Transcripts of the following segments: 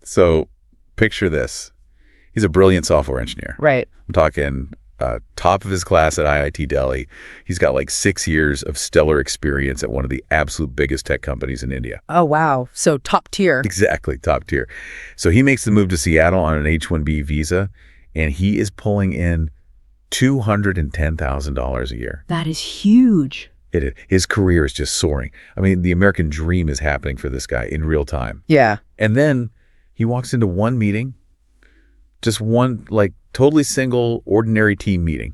So picture this. He's a brilliant software engineer. Right. I'm talking top of his class at IIT Delhi. He's got like 6 years of stellar experience at one of the absolute biggest tech companies in India. Oh, wow. So top tier. Exactly, top tier. So he makes the move to Seattle on an H-1B visa, and he is pulling in $210,000 a year. That is huge. It is. His career is just soaring. I mean, the American dream is happening for this guy in real time. Yeah. And then he walks into one meeting, just one, like, totally single, ordinary team meeting.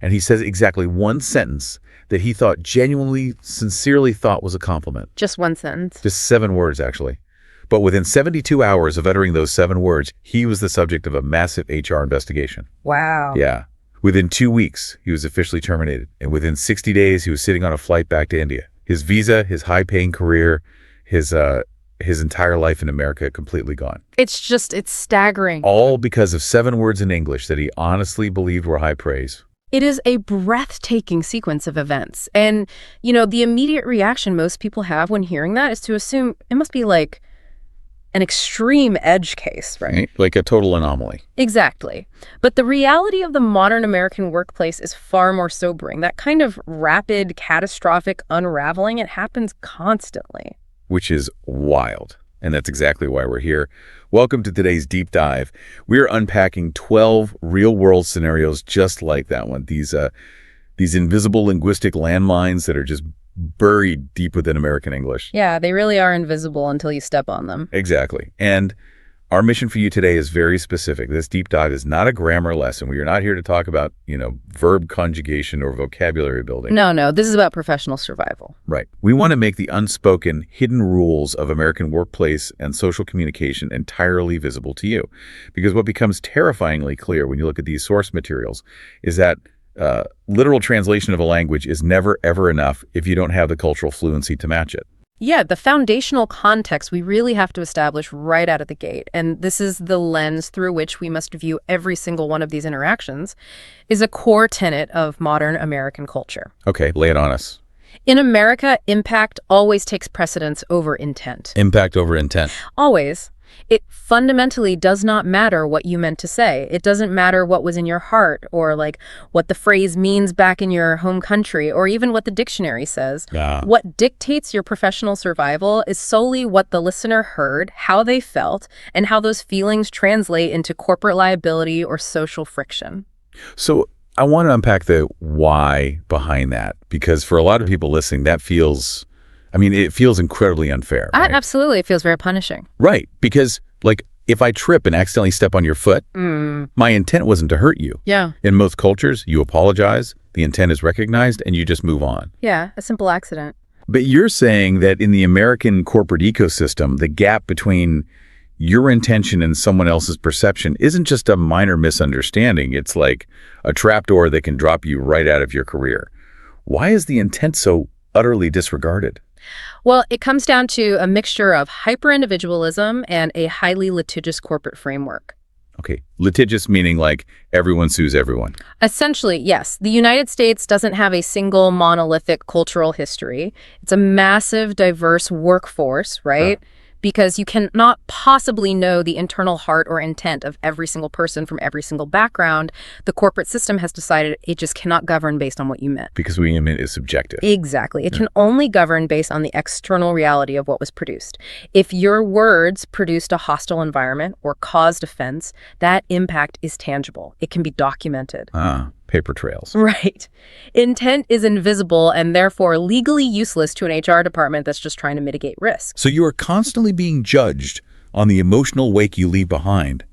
And he says exactly one sentence that he thought genuinely, sincerely thought was a compliment. Just one sentence. Just 7 words, actually. But within 72 hours of uttering those 7 words, he was the subject of a massive HR investigation. Wow. Yeah. Within 2 weeks, he was officially terminated. And within 60 days, he was sitting on a flight back to India. His visa, his high-paying career, his entire life in America completely gone. It's staggering. All because of 7 words in English that he honestly believed were high praise. It is a breathtaking sequence of events. And, the immediate reaction most people have when hearing that is to assume it must be like an extreme edge case, right? Like a total anomaly. Exactly. But the reality of the modern American workplace is far more sobering. That kind of rapid, catastrophic unraveling, it happens constantly. Which is wild. And that's exactly why we're here. Welcome to today's deep dive. We're unpacking 12 real-world scenarios just like that one. These invisible linguistic landmines that are just buried deep within American English. Yeah, they really are invisible until you step on them. Exactly. And our mission for you today is very specific. This deep dive is not a grammar lesson. We are not here to talk about, verb conjugation or vocabulary building. No. This is about professional survival. Right. We want to make the unspoken, hidden rules of American workplace and social communication entirely visible to you. Because what becomes terrifyingly clear when you look at these source materials is that literal translation of a language is never, ever enough if you don't have the cultural fluency to match it. Yeah, the foundational context we really have to establish right out of the gate, and this is the lens through which we must view every single one of these interactions, is a core tenet of modern American culture. Okay, lay it on us. In America, impact always takes precedence over intent. Impact over intent. Always. It fundamentally does not matter what you meant to say. It doesn't matter what was in your heart or what the phrase means back in your home country or even what the dictionary says. Yeah. What dictates your professional survival is solely what the listener heard, how they felt, and how those feelings translate into corporate liability or social friction. So I want to unpack the why behind that, because for a lot of people listening, that feels... it feels incredibly unfair. Right? Absolutely. It feels very punishing. Right. Because, if I trip and accidentally step on your foot, my intent wasn't to hurt you. Yeah. In most cultures, you apologize, the intent is recognized, and you just move on. Yeah, a simple accident. But you're saying that in the American corporate ecosystem, the gap between your intention and someone else's perception isn't just a minor misunderstanding. It's like a trapdoor that can drop you right out of your career. Why is the intent so utterly disregarded? Well, it comes down to a mixture of hyper-individualism and a highly litigious corporate framework. Okay, litigious meaning everyone sues everyone. Essentially, yes. The United States doesn't have a single monolithic cultural history. It's a massive, diverse workforce, right? Because you cannot possibly know the internal heart or intent of every single person from every single background. The corporate system has decided it just cannot govern based on what you meant. Because what you meant is subjective. Exactly. It can only govern based on the external reality of what was produced. If your words produced a hostile environment or caused offense, that impact is tangible. It can be documented. Paper trails. Right. Intent is invisible and therefore legally useless to an HR department that's just trying to mitigate risk. So you are constantly being judged on the emotional wake you leave behind,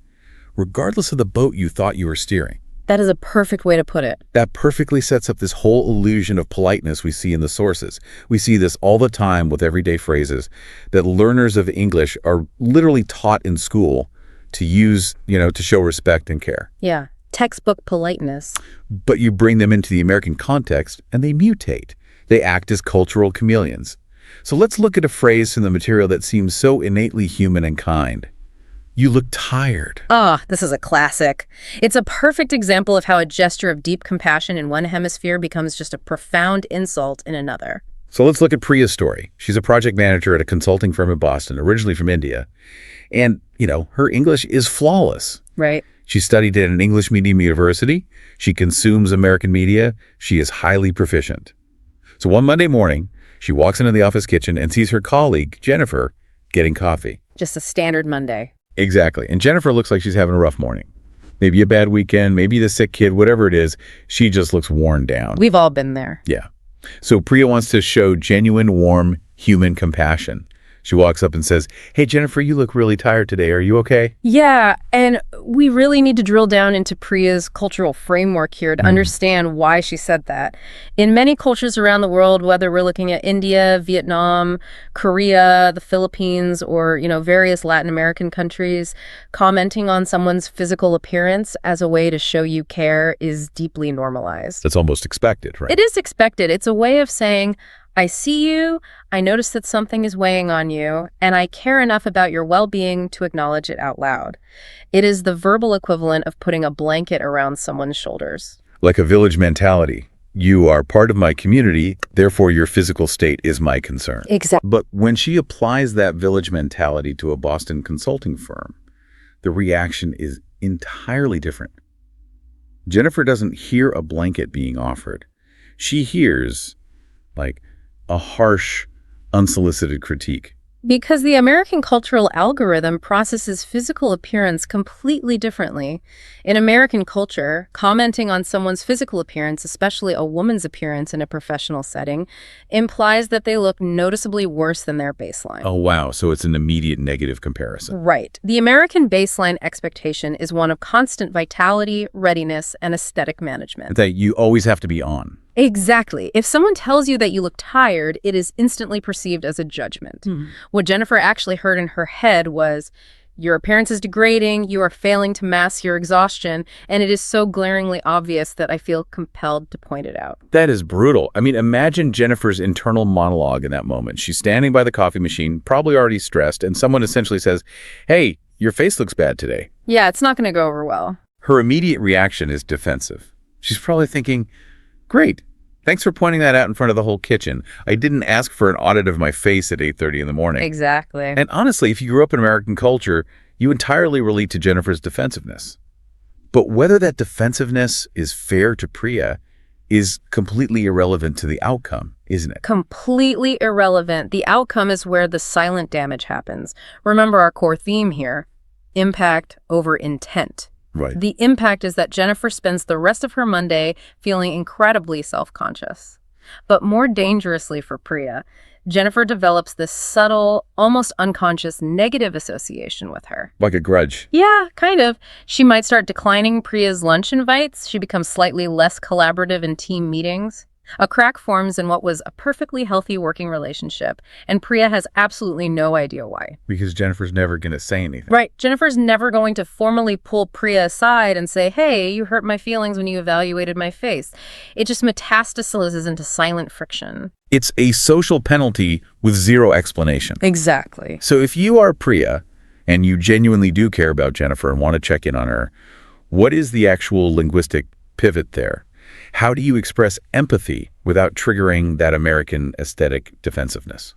regardless of the boat you thought you were steering. That is a perfect way to put it. That perfectly sets up this whole illusion of politeness we see in the sources. We see this all the time with everyday phrases that learners of English are literally taught in school to use, to show respect and care. Yeah. Textbook politeness. But you bring them into the American context and they mutate. They act as cultural chameleons. So let's look at a phrase from the material that seems so innately human and kind. You look tired. This is a classic. It's a perfect example of how a gesture of deep compassion in one hemisphere becomes just a profound insult in another. So let's look at Priya's story. She's a project manager at a consulting firm in Boston, originally from India. And, her English is flawless. Right. She studied at an English medium university. She consumes American media. She is highly proficient. So one Monday morning, she walks into the office kitchen and sees her colleague, Jennifer, getting coffee. Just a standard Monday. Exactly. And Jennifer looks like she's having a rough morning. Maybe a bad weekend, maybe the sick kid, whatever it is, she just looks worn down. We've all been there. Yeah. So Priya wants to show genuine, warm, human compassion. She walks up and says, "Hey, Jennifer, you look really tired today. Are you okay?" Yeah, and we really need to drill down into Priya's cultural framework here to understand why she said that. In many cultures around the world, whether we're looking at India, Vietnam, Korea, the Philippines, or, various Latin American countries, commenting on someone's physical appearance as a way to show you care is deeply normalized. That's almost expected, right? It is expected. It's a way of saying, I see you, I notice that something is weighing on you, and I care enough about your well-being to acknowledge it out loud. It is the verbal equivalent of putting a blanket around someone's shoulders. Like a village mentality. You are part of my community, therefore your physical state is my concern. Exactly. But when she applies that village mentality to a Boston consulting firm, the reaction is entirely different. Jennifer doesn't hear a blanket being offered. She hears, a harsh, unsolicited critique. Because the American cultural algorithm processes physical appearance completely differently. In American culture, commenting on someone's physical appearance, especially a woman's appearance in a professional setting, implies that they look noticeably worse than their baseline. Oh, wow. So it's an immediate negative comparison. Right. The American baseline expectation is one of constant vitality, readiness, and aesthetic management. That you always have to be on. Exactly. If someone tells you that you look tired, it is instantly perceived as a judgment. What Jennifer actually heard in her head was, your appearance is degrading, you are failing to mask your exhaustion, and it is so glaringly obvious that I feel compelled to point it out. That is brutal. I mean, imagine Jennifer's internal monologue in that moment. She's standing by the coffee machine, probably already stressed, and someone essentially says, "Hey, your face looks bad today." Yeah, it's not going to go over well. Her immediate reaction is defensive. She's probably thinking, "Great. Thanks for pointing that out in front of the whole kitchen. I didn't ask for an audit of my face at 8:30 in the morning." Exactly. And honestly, if you grew up in American culture, you entirely relate to Jennifer's defensiveness. But whether that defensiveness is fair to Priya is completely irrelevant to the outcome, isn't it? Completely irrelevant. The outcome is where the silent damage happens. Remember our core theme here, impact over intent. Right. The impact is that Jennifer spends the rest of her Monday feeling incredibly self-conscious. But more dangerously for Priya, Jennifer develops this subtle, almost unconscious negative association with her. Like a grudge. Yeah, kind of. She might start declining Priya's lunch invites. She becomes slightly less collaborative in team meetings. A crack forms in what was a perfectly healthy working relationship, and Priya has absolutely no idea why. Because Jennifer's never going to say anything. Right. Jennifer's never going to formally pull Priya aside and say, "Hey, you hurt my feelings when you evaluated my face." It just metastasizes into silent friction. It's a social penalty with zero explanation. Exactly. So if you are Priya and you genuinely do care about Jennifer and want to check in on her, what is the actual linguistic pivot there? How do you express empathy without triggering that American aesthetic defensiveness?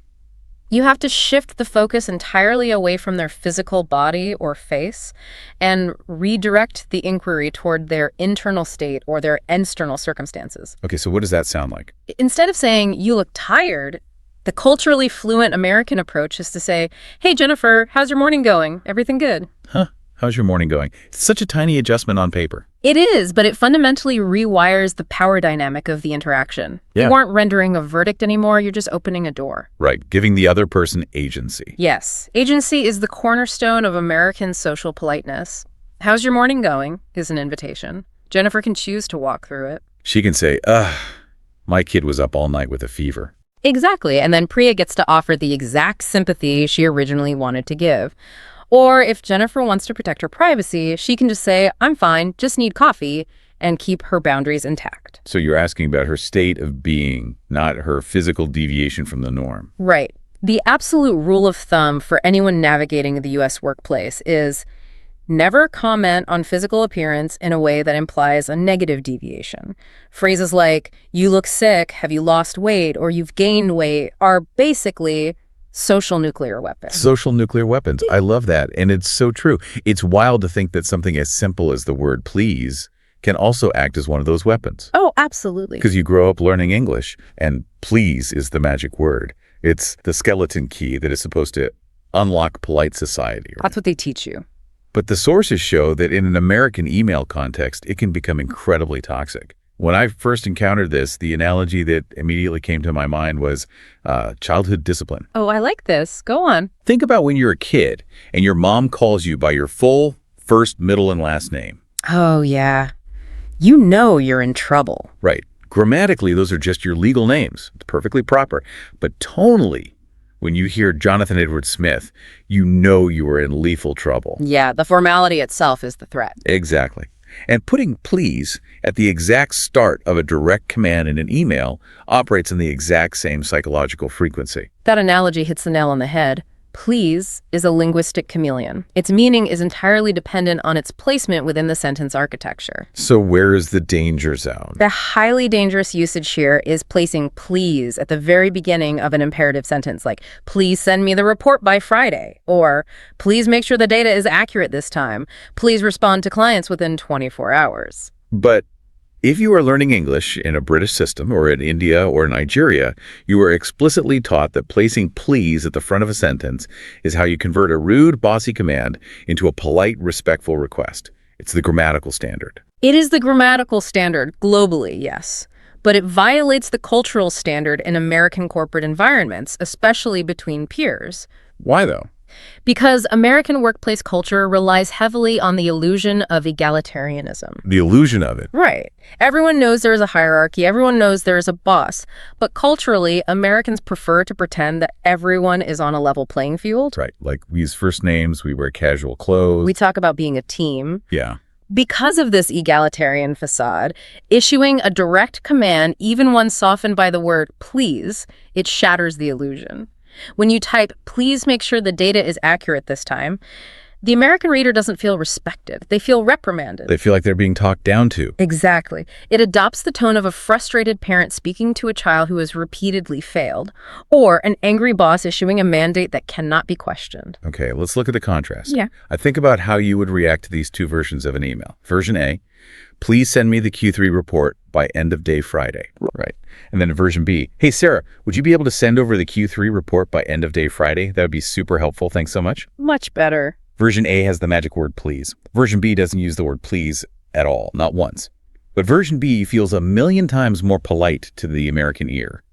You have to shift the focus entirely away from their physical body or face and redirect the inquiry toward their internal state or their external circumstances. Okay, so what does that sound like? Instead of saying, "You look tired," the culturally fluent American approach is to say, "Hey, Jennifer, how's your morning going? Everything good?" How's your morning going? It's such a tiny adjustment on paper. It is, but it fundamentally rewires the power dynamic of the interaction. Yeah. You aren't rendering a verdict anymore, you're just opening a door. Right, giving the other person agency. Yes, agency is the cornerstone of American social politeness. "How's your morning going?" is an invitation. Jennifer can choose to walk through it. She can say, my kid was up all night with a fever." Exactly, and then Priya gets to offer the exact sympathy she originally wanted to give. Or if Jennifer wants to protect her privacy, she can just say, "I'm fine, just need coffee," and keep her boundaries intact. So you're asking about her state of being, not her physical deviation from the norm. Right. The absolute rule of thumb for anyone navigating the U.S. workplace is never comment on physical appearance in a way that implies a negative deviation. Phrases like, "You look sick," "Have you lost weight?" or "You've gained weight" are basically, Social nuclear weapon. Social nuclear weapons. I love that. And it's so true. It's wild to think that something as simple as the word please can also act as one of those weapons. Oh, absolutely. Because you grow up learning English, and please is the magic word. It's the skeleton key that is supposed to unlock polite society. That's what they teach you. But the sources show that in an American email context, it can become incredibly toxic. When I first encountered this, the analogy that immediately came to my mind was childhood discipline. Oh, I like this. Go on. Think about when you're a kid and your mom calls you by your full first, middle, and last name. Oh, yeah. You know you're in trouble. Right. Grammatically, those are just your legal names. It's perfectly proper. But tonally, when you hear Jonathan Edward Smith, you know you are in lethal trouble. Yeah, the formality itself is the threat. Exactly. And putting please at the exact start of a direct command in an email operates on the exact same psychological frequency. That analogy hits the nail on the head. Please is a linguistic chameleon. Its meaning is entirely dependent on its placement within the sentence architecture. So where is the danger zone? The highly dangerous usage here is placing please at the very beginning of an imperative sentence, like, please send me the report by Friday, or please make sure the data is accurate this time. Please respond to clients within 24 hours. But if you are learning English in a British system or in India or Nigeria, you are explicitly taught that placing please at the front of a sentence is how you convert a rude, bossy command into a polite, respectful request. It's the grammatical standard. It is the grammatical standard globally, yes, but it violates the cultural standard in American corporate environments, especially between peers. Why, though? Because American workplace culture relies heavily on the illusion of egalitarianism. The illusion of it. Right. Everyone knows there is a hierarchy. Everyone knows there is a boss. But culturally, Americans prefer to pretend that everyone is on a level playing field. Right. Like we use first names, we wear casual clothes. We talk about being a team. Yeah. Because of this egalitarian facade, issuing a direct command, even one softened by the word please, it shatters the illusion. When you type, please make sure the data is accurate this time, the American reader doesn't feel respected. They feel reprimanded. They feel like they're being talked down to. Exactly. It adopts the tone of a frustrated parent speaking to a child who has repeatedly failed, or an angry boss issuing a mandate that cannot be questioned. Okay, let's look at the contrast. Yeah. I think about how you would react to these two versions of an email. Version A, please send me the Q3 report by end of day Friday. Right. And then version B, hey, Sarah, would you be able to send over the Q3 report by end of day Friday? That would be super helpful. Thanks so much. Much better. Version A has the magic word please. Version B doesn't use the word please at all, not once. But version B feels a million times more polite to the American ear.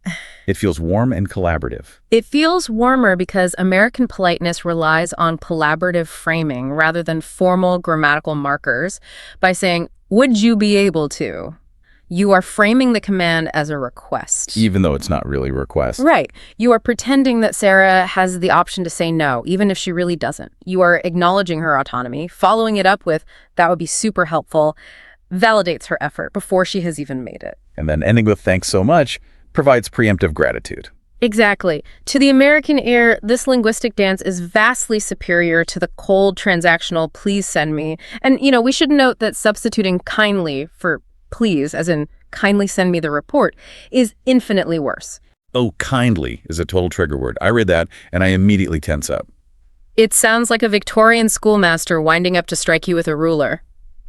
It feels warm and collaborative. It feels warmer because American politeness relies on collaborative framing rather than formal grammatical markers by saying, would you be able to? You are framing the command as a request. Even though it's not really a request. Right. You are pretending that Sarah has the option to say no, even if she really doesn't. You are acknowledging her autonomy, following it up with, that would be super helpful, validates her effort before she has even made it. And then ending with thanks so much provides preemptive gratitude. Exactly. To the American ear, this linguistic dance is vastly superior to the cold transactional please send me. And, we should note that substituting kindly for please, as in kindly send me the report, is infinitely worse. Oh, kindly is a total trigger word. I read that and I immediately tense up. It sounds like a Victorian schoolmaster winding up to strike you with a ruler.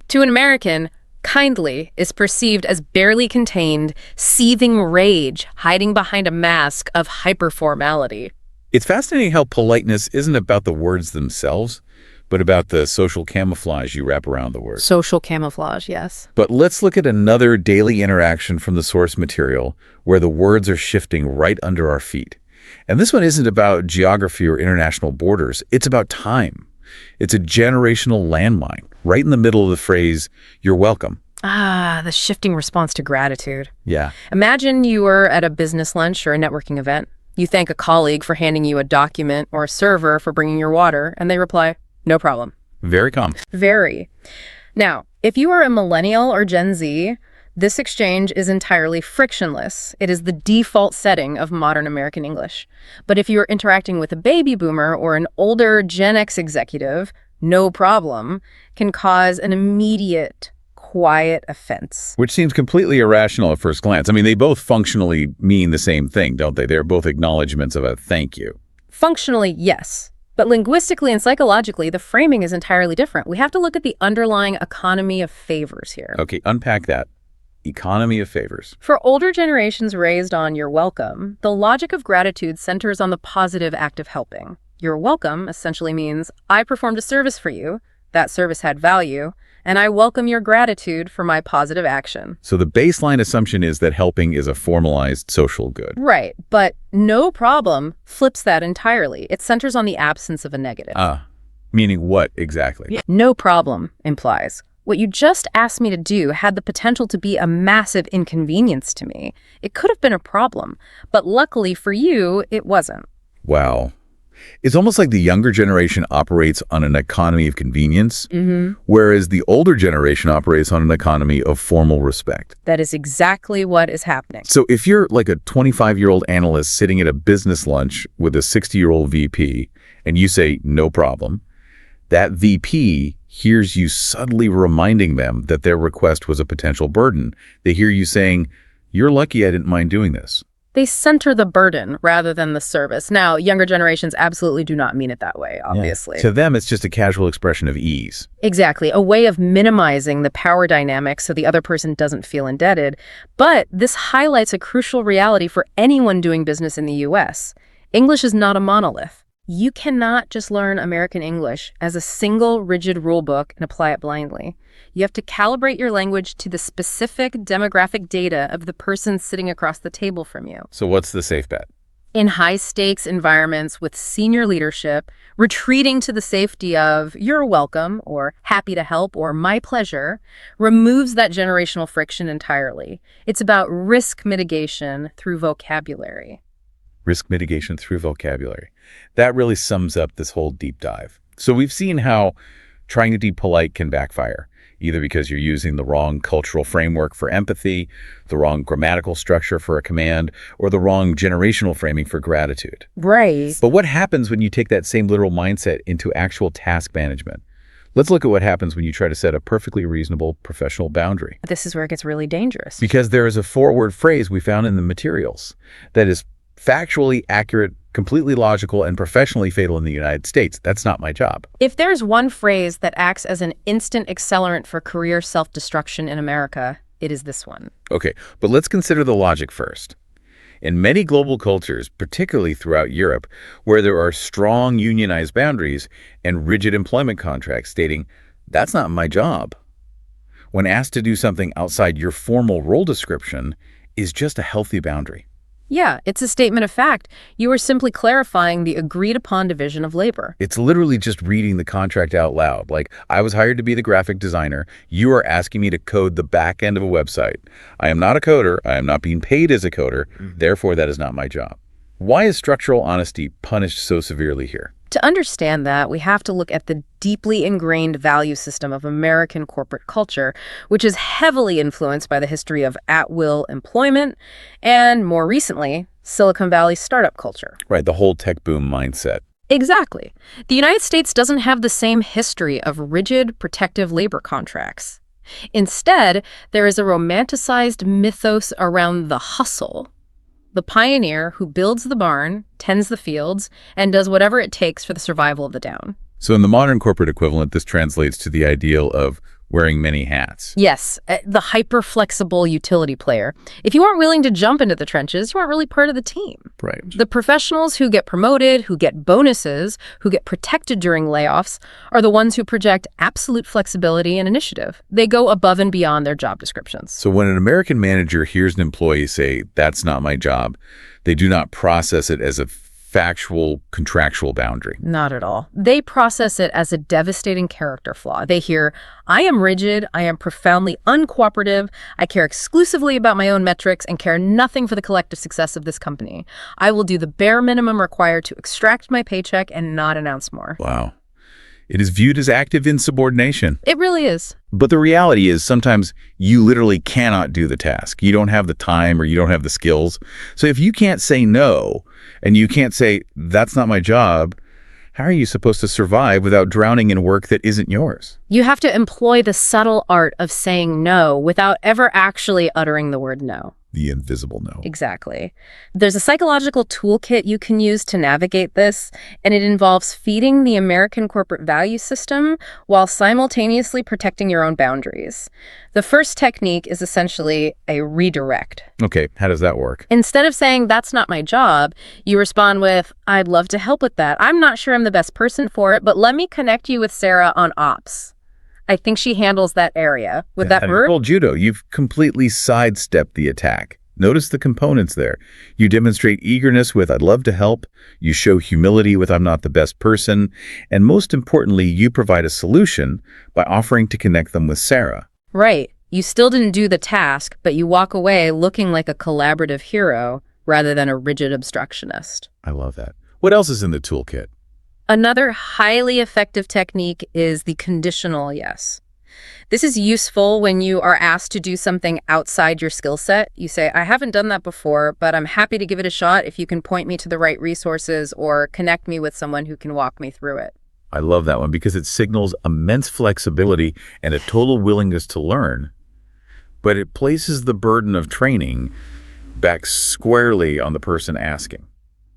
To an American, kindly is perceived as barely contained, seething rage hiding behind a mask of hyperformality. It's fascinating how politeness isn't about the words themselves, but about the social camouflage you wrap around the word. Social camouflage, yes. But let's look at another daily interaction from the source material where the words are shifting right under our feet. And this one isn't about geography or international borders. It's about time. It's a generational landmine right in the middle of the phrase, you're welcome. Ah, the shifting response to gratitude. Yeah. Imagine you were at a business lunch or a networking event. You thank a colleague for handing you a document or a server for bringing your water, and they reply, no problem. Very calm. Very. Now, if you are a millennial or Gen Z, this exchange is entirely frictionless. It is the default setting of modern American English. But if you are interacting with a baby boomer or an older Gen X executive, no problem can cause an immediate, quiet offense. Which seems completely irrational at first glance. I mean, they both functionally mean the same thing, don't they? They're both acknowledgments of a thank you. Functionally, yes. But linguistically and psychologically, the framing is entirely different. We have to look at the underlying economy of favors here. Okay, unpack that. Economy of favors. For older generations raised on "you're welcome," the logic of gratitude centers on the positive act of helping. "You're welcome" essentially means, I performed a service for you, that service had value, and I welcome your gratitude for my positive action. So the baseline assumption is that helping is a formalized social good. Right, but "no problem" flips that entirely. It centers on the absence of a negative. Meaning what exactly? No problem implies, what you just asked me to do had the potential to be a massive inconvenience to me. It could have been a problem, but luckily for you, it wasn't. Wow. It's almost like the younger generation operates on an economy of convenience, whereas the older generation operates on an economy of formal respect. That is exactly what is happening. So if you're like a 25-year-old analyst sitting at a business lunch with a 60-year-old VP and you say, no problem, that VP hears you subtly reminding them that their request was a potential burden. They hear you saying, you're lucky I didn't mind doing this. They center the burden rather than the service. Now, younger generations absolutely do not mean it that way, obviously. Yeah. To them, it's just a casual expression of ease. Exactly, a way of minimizing the power dynamic so the other person doesn't feel indebted. But this highlights a crucial reality for anyone doing business in the US. English is not a monolith. You cannot just learn American English as a single rigid rule book and apply it blindly. You have to calibrate your language to the specific demographic data of the person sitting across the table from you. So what's the safe bet? In high-stakes environments with senior leadership, retreating to the safety of "you're welcome" or "happy to help" or "my pleasure" removes that generational friction entirely. It's about risk mitigation through vocabulary. Risk mitigation through vocabulary. That really sums up this whole deep dive. So we've seen how trying to be polite can backfire, either because you're using the wrong cultural framework for empathy, the wrong grammatical structure for a command, or the wrong generational framing for gratitude. Right. But what happens when you take that same literal mindset into actual task management? Let's look at what happens when you try to set a perfectly reasonable professional boundary. This is where it gets really dangerous. Because there is a four-word phrase we found in the materials that is factually accurate, completely logical, and professionally fatal in the United States. That's not my job. If there's one phrase that acts as an instant accelerant for career self-destruction in America, it is this one. Okay, but let's consider the logic first. In many global cultures, particularly throughout Europe, where there are strong unionized boundaries and rigid employment contracts stating, that's not my job, when asked to do something outside your formal role description is just a healthy boundary. Yeah, it's a statement of fact. You are simply clarifying the agreed-upon division of labor. It's literally just reading the contract out loud. Like, I was hired to be the graphic designer. You are asking me to code the back end of a website. I am not a coder. I am not being paid as a coder. Therefore, that is not my job. Why is structural honesty punished so severely here? To understand that, we have to look at the deeply ingrained value system of American corporate culture, which is heavily influenced by the history of at-will employment and, more recently, Silicon Valley startup culture. Right, the whole tech boom mindset. Exactly. The United States doesn't have the same history of rigid, protective labor contracts. Instead, there is a romanticized mythos around the hustle. The pioneer who builds the barn, tends the fields, and does whatever it takes for the survival of the town. So in the modern corporate equivalent, this translates to the ideal of wearing many hats. Yes, the hyper-flexible utility player. If you aren't willing to jump into the trenches, you aren't really part of the team. Right. The professionals who get promoted, who get bonuses, who get protected during layoffs, are the ones who project absolute flexibility and initiative. They go above and beyond their job descriptions. So when an American manager hears an employee say, that's not my job, they do not process it as a factual, contractual boundary. Not at all. They process it as a devastating character flaw. They hear, I am rigid, I am profoundly uncooperative, I care exclusively about my own metrics and care nothing for the collective success of this company. I will do the bare minimum required to extract my paycheck and not announce more. Wow. It is viewed as active insubordination. It really is. But the reality is sometimes you literally cannot do the task. You don't have the time or you don't have the skills. So if you can't say no and you can't say, that's not my job, how are you supposed to survive without drowning in work that isn't yours? You have to employ the subtle art of saying no without ever actually uttering the word no. the invisible no. Exactly. There's a psychological toolkit you can use to navigate this, and it involves feeding the American corporate value system while simultaneously protecting your own boundaries. The first technique is essentially a redirect. Okay, how does that work? Instead of saying, "That's not my job," you respond with, "I'd love to help with that. I'm not sure I'm the best person for it, but let me connect you with Sarah on ops. I think she handles that area." Would that work? Well, judo, you've completely sidestepped the attack. Notice the components there. You demonstrate eagerness with "I'd love to help," you show humility with "I'm not the best person," and most importantly, you provide a solution by offering to connect them with Sarah. Right. You still didn't do the task, but you walk away looking like a collaborative hero rather than a rigid obstructionist. I love that. What else is in the toolkit? Another highly effective technique is the conditional yes. This is useful when you are asked to do something outside your skill set. You say, "I haven't done that before, but I'm happy to give it a shot if you can point me to the right resources or connect me with someone who can walk me through it." I love that one because it signals immense flexibility and a total willingness to learn, but it places the burden of training back squarely on the person asking.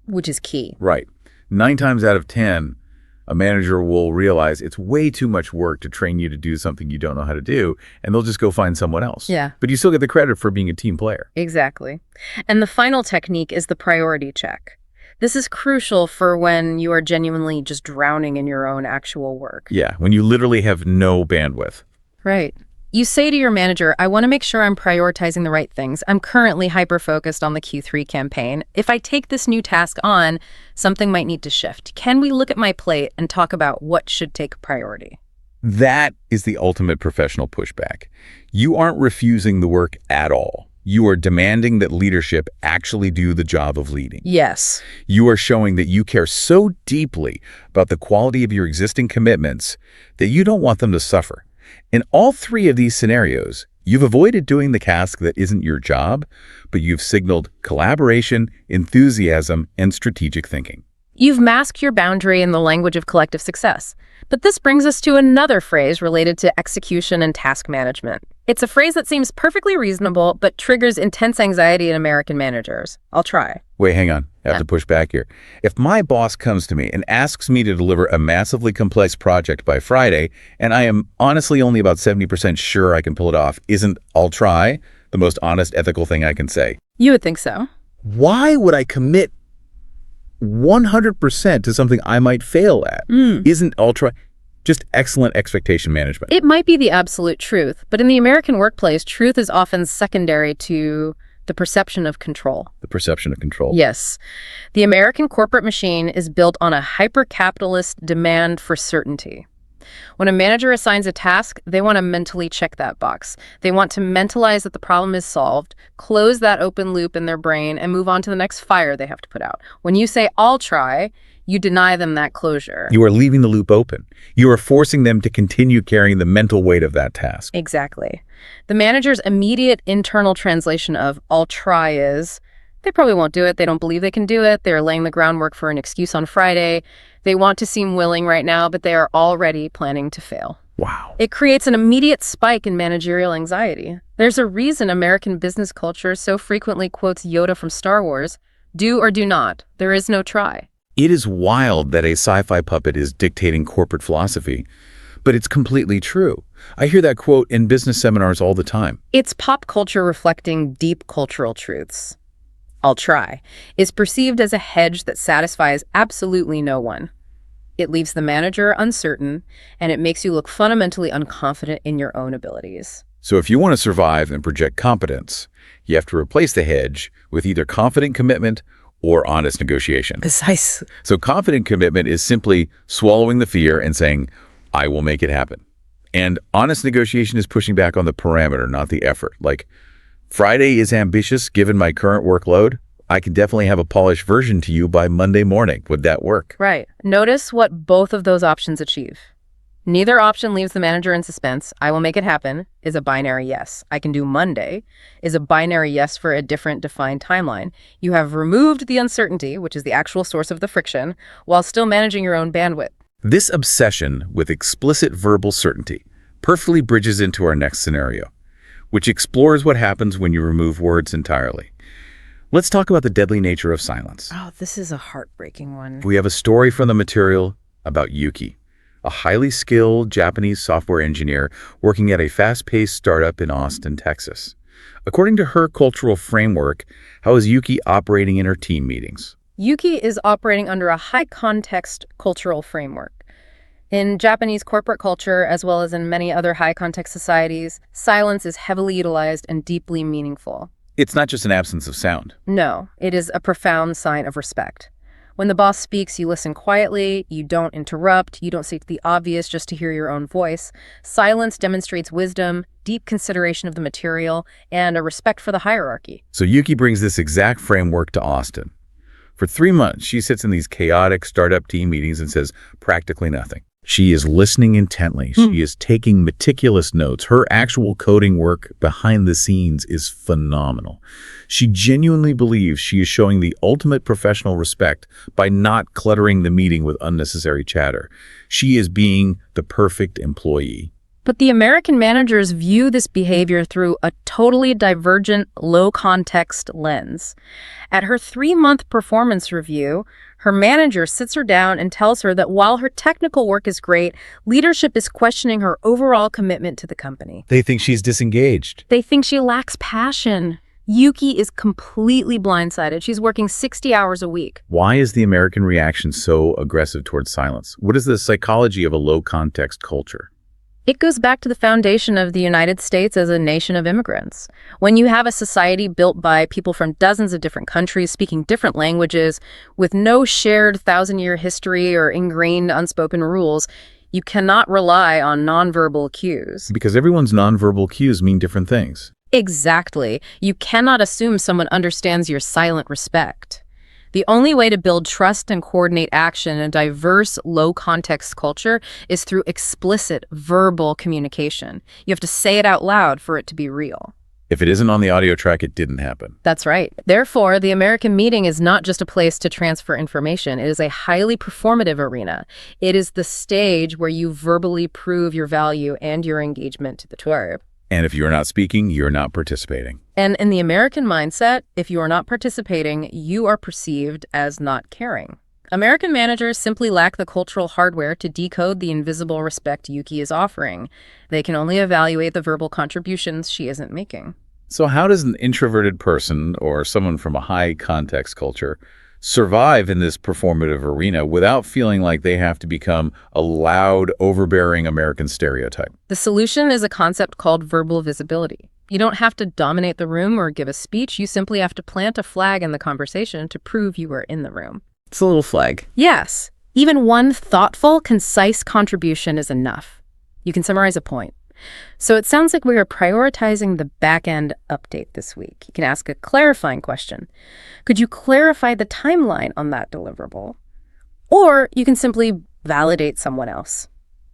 Which is key. Right. 9 times out of 10, a manager will realize it's way too much work to train you to do something you don't know how to do, and they'll just go find someone else. Yeah. But you still get the credit for being a team player. Exactly. And the final technique is the priority check. This is crucial for when you are genuinely just drowning in your own actual work. Yeah, when you literally have no bandwidth. Right. You say to your manager, "I want to make sure I'm prioritizing the right things. I'm currently hyper-focused on the Q3 campaign. If I take this new task on, something might need to shift. Can we look at my plate and talk about what should take priority?" That is the ultimate professional pushback. You aren't refusing the work at all. You are demanding that leadership actually do the job of leading. Yes. You are showing that you care so deeply about the quality of your existing commitments that you don't want them to suffer. In all 3 of these scenarios, you've avoided doing the task that isn't your job, but you've signaled collaboration, enthusiasm, and strategic thinking. You've masked your boundary in the language of collective success. But this brings us to another phrase related to execution and task management. It's a phrase that seems perfectly reasonable, but triggers intense anxiety in American managers. I'll try. Wait, hang on. I have to push back here. If my boss comes to me and asks me to deliver a massively complex project by Friday, and I am honestly only about 70% sure I can pull it off, isn't "I'll try" the most honest, ethical thing I can say? You would think so. Why would I commit 100% to something I might fail at? Isn't "I'll try" just excellent expectation management? It might be the absolute truth, but in the American workplace, truth is often secondary to the perception of control. The perception of control. Yes. The American corporate machine is built on a hyper-capitalist demand for certainty. When a manager assigns a task, they want to mentally check that box. They want to mentalize that the problem is solved, close that open loop in their brain, and move on to the next fire they have to put out. When you say "I'll try," you deny them that closure. You are leaving the loop open. You are forcing them to continue carrying the mental weight of that task. Exactly. The manager's immediate internal translation of "I'll try" is, they probably won't do it. They don't believe they can do it. They're laying the groundwork for an excuse on Friday. They want to seem willing right now, but they are already planning to fail. Wow. It creates an immediate spike in managerial anxiety. There's a reason American business culture so frequently quotes Yoda from Star Wars, "Do or do not. There is no try." It is wild that a sci-fi puppet is dictating corporate philosophy, but it's completely true. I hear that quote in business seminars all the time. It's pop culture reflecting deep cultural truths. "I'll try" is perceived as a hedge that satisfies absolutely no one. It leaves the manager uncertain, and it makes you look fundamentally unconfident in your own abilities. So if you want to survive and project competence, you have to replace the hedge with either confident commitment or honest negotiation. Precise. So confident commitment is simply swallowing the fear and saying, "I will make it happen." And honest negotiation is pushing back on the parameter, not the effort. Like, Friday is ambitious given my current workload. I can definitely have a polished version to you by Monday morning. Would that work? Right. Notice what both of those options achieve. Neither option leaves the manager in suspense. "I will make it happen" is a binary yes. "I can do Monday" is a binary yes for a different defined timeline. You have removed the uncertainty, which is the actual source of the friction, while still managing your own bandwidth. This obsession with explicit verbal certainty perfectly bridges into our next scenario. which explores what happens when you remove words entirely. Let's talk about the deadly nature of silence. Oh, this is a heartbreaking one. We have a story from the material about Yuki, a highly skilled Japanese software engineer working at a fast-paced startup in Austin, Texas. According to her cultural framework, how is Yuki operating in her team meetings? Yuki is operating under a high-context cultural framework. In Japanese corporate culture, as well as in many other high-context societies, silence is heavily utilized and deeply meaningful. It's not just an absence of sound. No, it is a profound sign of respect. When the boss speaks, you listen quietly, you don't interrupt, you don't seek the obvious just to hear your own voice. Silence demonstrates wisdom, deep consideration of the material, and a respect for the hierarchy. So Yuki brings this exact framework to Austin. For 3 months, she sits in these chaotic startup team meetings and says practically nothing. She is listening intently. She is taking meticulous notes. Her actual coding work behind the scenes is phenomenal. She genuinely believes she is showing the ultimate professional respect by not cluttering the meeting with unnecessary chatter. She is being the perfect employee. But the American managers view this behavior through a totally divergent, low-context lens. At her 3-month performance review, her manager sits her down and tells her that while her technical work is great, leadership is questioning her overall commitment to the company. They think she's disengaged. They think she lacks passion. Yuki is completely blindsided. She's working 60 hours a week. Why is the American reaction so aggressive towards silence? What is the psychology of a low-context culture? It goes back to the foundation of the United States as a nation of immigrants. When you have a society built by people from dozens of different countries speaking different languages, with no shared 1,000-year history or ingrained unspoken rules, you cannot rely on nonverbal cues. Because everyone's nonverbal cues mean different things. Exactly. You cannot assume someone understands your silent respect. The only way to build trust and coordinate action in a diverse, low-context culture is through explicit verbal communication. You have to say it out loud for it to be real. If it isn't on the audio track, it didn't happen. That's right. Therefore, the American meeting is not just a place to transfer information. It is a highly performative arena. It is the stage where you verbally prove your value and your engagement to the tour. And if you're not speaking, you're not participating. And in the American mindset, if you are not participating, you are perceived as not caring. American managers simply lack the cultural hardware to decode the invisible respect Yuki is offering. They can only evaluate the verbal contributions she isn't making. So how does an introverted person or someone from a high-context culture survive in this performative arena without feeling like they have to become a loud, overbearing American stereotype? The solution is a concept called verbal visibility. You don't have to dominate the room or give a speech. You simply have to plant a flag in the conversation to prove you are in the room. It's a little flag. Yes. Even one thoughtful, concise contribution is enough. You can summarize a point. So it sounds like we are prioritizing the back-end update this week. You can ask a clarifying question. Could you clarify the timeline on that deliverable? Or you can simply validate someone else.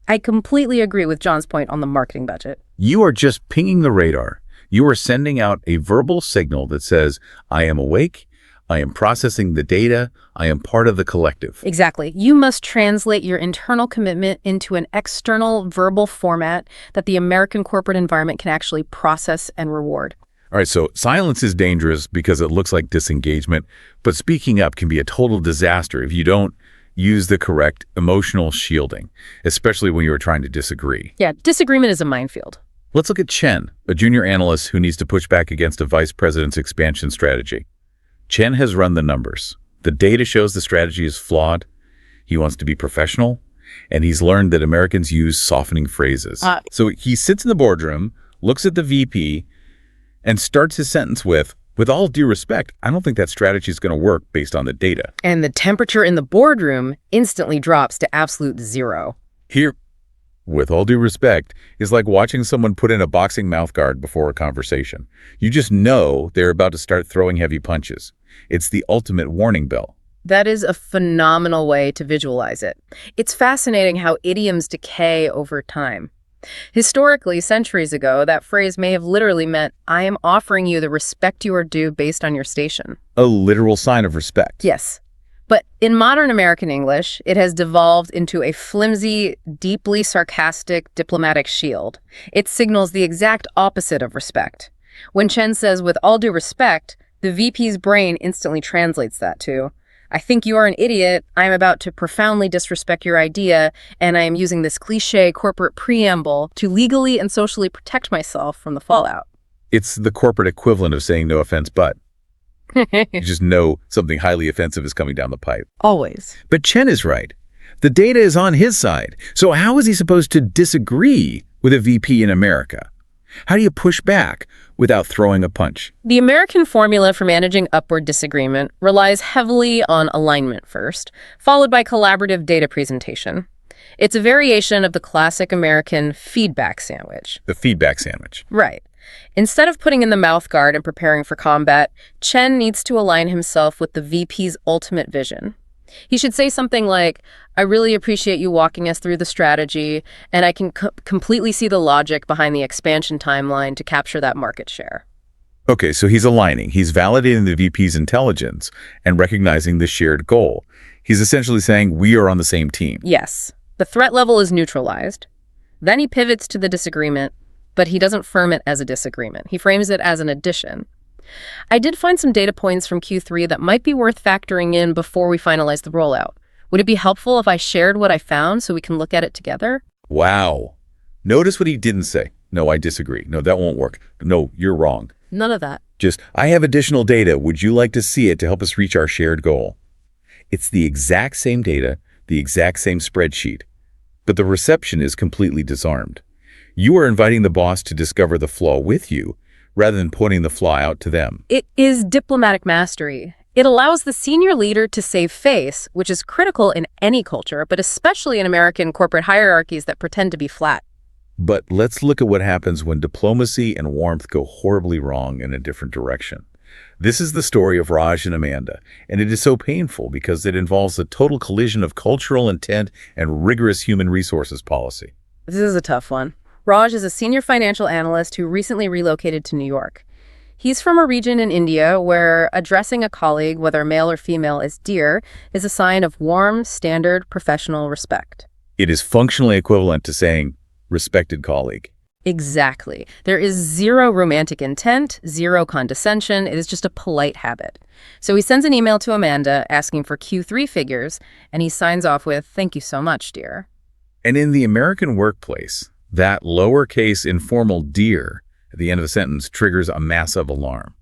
I completely agree with John's point on the marketing budget. You are just pinging the radar. You are sending out a verbal signal that says, I am awake, I am processing the data, I am part of the collective. Exactly. You must translate your internal commitment into an external verbal format that the American corporate environment can actually process and reward. All right, so silence is dangerous because it looks like disengagement, but speaking up can be a total disaster if you don't use the correct emotional shielding, especially when you're trying to disagree. Yeah, disagreement is a minefield. Let's look at Chen, a junior analyst who needs to push back against a vice president's expansion strategy. Chen has run the numbers. The data shows the strategy is flawed. He wants to be professional, and he's learned that Americans use softening phrases. So he sits in the boardroom, looks at the VP, and starts his sentence with all due respect, I don't think that strategy is going to work based on the data. And the temperature in the boardroom instantly drops to absolute zero. Here, with all due respect, is like watching someone put in a boxing mouthguard before a conversation. You just know they're about to start throwing heavy punches. It's the ultimate warning bell. That is a phenomenal way to visualize it. It's fascinating how idioms decay over time. Historically, centuries ago, that phrase may have literally meant, I am offering you the respect you are due based on your station. A literal sign of respect. Yes. But in modern American English, it has devolved into a flimsy, deeply sarcastic diplomatic shield. It signals the exact opposite of respect. When Chen says, with all due respect, the VP's brain instantly translates that to, I think you are an idiot, I am about to profoundly disrespect your idea, and I am using this cliché corporate preamble to legally and socially protect myself from the fallout. It's the corporate equivalent of saying no offense, but. You just know something highly offensive is coming down the pipe. Always. But Chen is right. The data is on his side. So how is he supposed to disagree with a VP in America? How do you push back without throwing a punch? The American formula for managing upward disagreement relies heavily on alignment first, followed by collaborative data presentation. It's a variation of the classic American feedback sandwich. The feedback sandwich. Right. Instead of putting in the mouth guard and preparing for combat, Chen needs to align himself with the VP's ultimate vision. He should say something like, I really appreciate you walking us through the strategy, and I can completely see the logic behind the expansion timeline to capture that market share. Okay, so he's aligning. He's validating the VP's intelligence and recognizing the shared goal. He's essentially saying, we are on the same team. Yes. The threat level is neutralized. Then he pivots to the disagreement, but he doesn't frame it as a disagreement. He frames it as an addition. I did find some data points from Q3 that might be worth factoring in before we finalize the rollout. Would it be helpful if I shared what I found so we can look at it together? Wow. Notice what he didn't say. No, I disagree. No, that won't work. No, you're wrong. None of that. Just, I have additional data. Would you like to see it to help us reach our shared goal? It's the exact same data, the exact same spreadsheet, but the reception is completely disarmed. You are inviting the boss to discover the flaw with you, rather than pointing the flaw out to them. It is diplomatic mastery. It allows the senior leader to save face, which is critical in any culture, but especially in American corporate hierarchies that pretend to be flat. But let's look at what happens when diplomacy and warmth go horribly wrong in a different direction. This is the story of Raj and Amanda, and it is so painful because it involves a total collision of cultural intent and rigorous human resources policy. This is a tough one. Raj is a senior financial analyst who recently relocated to New York. He's from a region in India where addressing a colleague, whether male or female, as dear is a sign of warm, standard, professional respect. It is functionally equivalent to saying, respected colleague. Exactly. There is zero romantic intent, zero condescension. It is just a polite habit. So he sends an email to Amanda asking for Q3 figures, and he signs off with, thank you so much, dear. And in the American workplace, that lowercase informal dear at the end of a sentence triggers a massive alarm.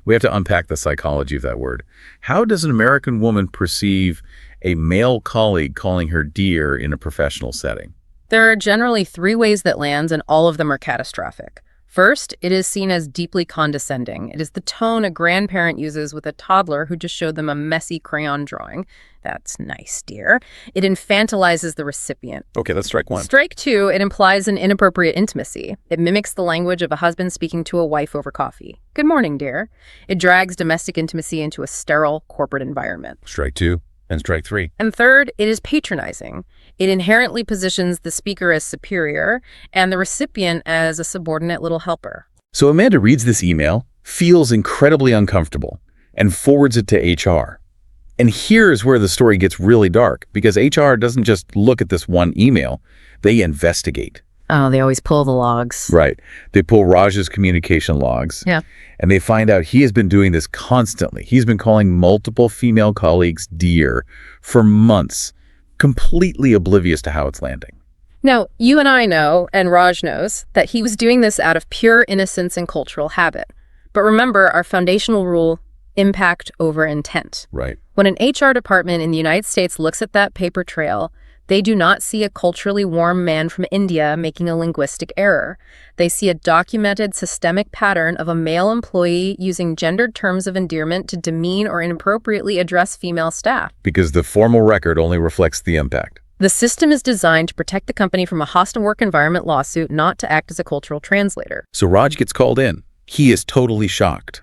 We have to unpack the psychology of that word. How does an American woman perceive a male colleague calling her dear in a professional setting? There are generally three ways that lands, and all of them are catastrophic. First, it is seen as deeply condescending. It is the tone a grandparent uses with a toddler who just showed them a messy crayon drawing. That's nice, dear. It infantilizes the recipient. Okay, that's strike one. Strike two, it implies an inappropriate intimacy. It mimics the language of a husband speaking to a wife over coffee. Good morning, dear. It drags domestic intimacy into a sterile corporate environment. Strike two. And strike three. And third, it is patronizing. It inherently positions the speaker as superior and the recipient as a subordinate little helper. So Amanda reads this email, feels incredibly uncomfortable, and forwards it to HR. And here's where the story gets really dark, because HR doesn't just look at this one email, they investigate. Oh, they always pull the logs. Right. They pull Raj's communication logs. Yeah. And they find out he has been doing this constantly. He's been calling multiple female colleagues dear for months, completely oblivious to how it's landing. Now, you and I know, and Raj knows, that he was doing this out of pure innocence and cultural habit. But remember our foundational rule, impact over intent. Right. When an HR department in the United States looks at that paper trail, they do not see a culturally warm man from India making a linguistic error. They see a documented systemic pattern of a male employee using gendered terms of endearment to demean or inappropriately address female staff. Because the formal record only reflects the impact. The system is designed to protect the company from a hostile work environment lawsuit, not to act as a cultural translator. So Raj gets called in. He is totally shocked.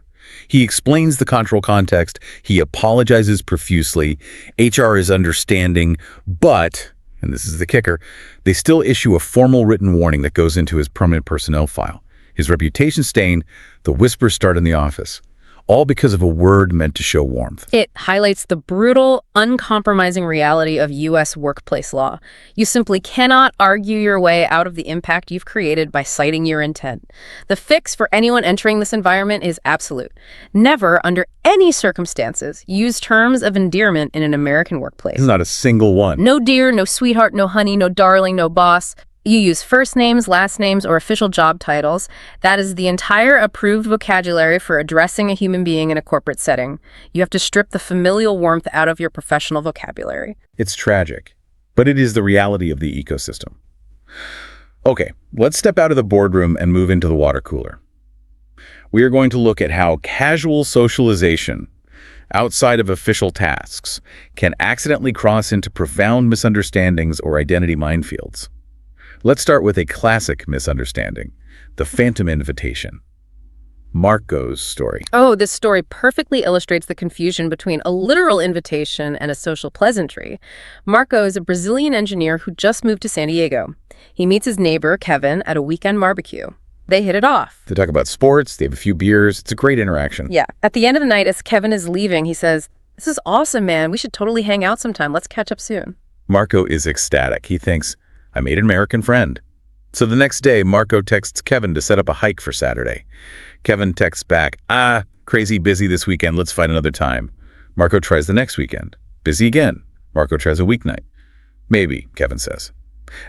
He explains the cultural context. He apologizes profusely. HR is understanding, but, and this is the kicker, they still issue a formal written warning that goes into his permanent personnel file. His reputation stained, the whispers start in the office. all because of a word meant to show warmth. It highlights the brutal, uncompromising reality of U.S. workplace law. You simply cannot argue your way out of the impact you've created by citing your intent. The fix for anyone entering this environment is absolute. Never, under any circumstances, use terms of endearment in an American workplace. There's not a single one. No dear, no sweetheart, no honey, no darling, no boss. You use first names, last names, or official job titles. That is the entire approved vocabulary for addressing a human being in a corporate setting. You have to strip the familial warmth out of your professional vocabulary. It's tragic, but it is the reality of the ecosystem. Okay, let's step out of the boardroom and move into the water cooler. We are going to look at how casual socialization outside of official tasks can accidentally cross into profound misunderstandings or identity minefields. Let's start with a classic misunderstanding, the phantom invitation. Marco's story. Oh, this story perfectly illustrates the confusion between a literal invitation and a social pleasantry. Marco is a Brazilian engineer who just moved to San Diego. He meets his neighbor, Kevin, at a weekend barbecue. They hit it off. They talk about sports, they have a few beers. It's a great interaction. Yeah. At the end of the night, as Kevin is leaving, he says, "This is awesome, man. We should totally hang out sometime. Let's catch up soon." Marco is ecstatic. He thinks, I made an American friend. So the next day, Marco texts Kevin to set up a hike for Saturday. Kevin texts back, crazy busy this weekend, let's find another time. Marco tries the next weekend. Busy again. Marco tries a weeknight. Maybe, Kevin says.